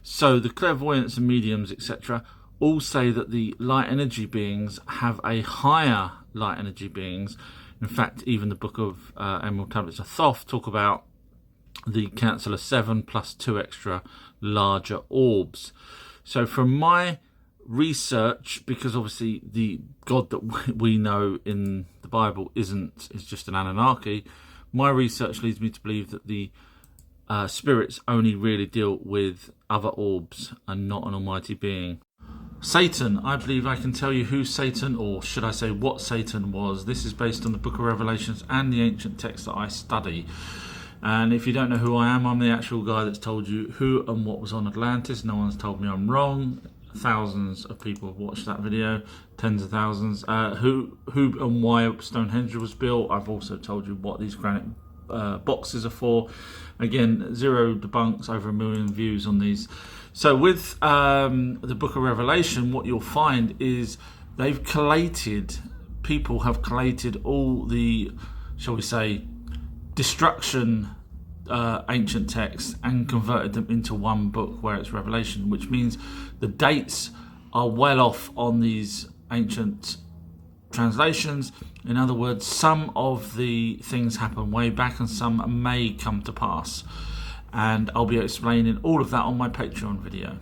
So the clairvoyants and mediums, etc., all say that the light energy beings have a higher light energy beings. In fact, even the book of Emerald Tablets of Thoth talk about the Council of Seven plus 2 extra larger orbs. So from my research, because obviously the God that we know in the Bible is just an Anunnaki, my research leads me to believe that the spirits only really deal with other orbs and not an almighty being. Satan, I believe I can tell you who Satan, or should I say what Satan was. This is based on the Book of Revelations and the ancient texts that I study. And if you don't know who I am, I'm the actual guy that's told you who and what was on Atlantis. No one's told me I'm wrong. Thousands of people have watched that video, tens of thousands. Who and why Stonehenge was built. I've also told you what these granite boxes are for. Again, 0 debunks, over 1 million views on these. So with the Book of Revelation, what you'll find is people have collated all the, shall we say, destruction ancient texts and converted them into one book where it's Revelation, which means the dates are well off on these ancient translations. In other words, some of the things happen way back and some may come to pass. And I'll be explaining all of that on my Patreon video.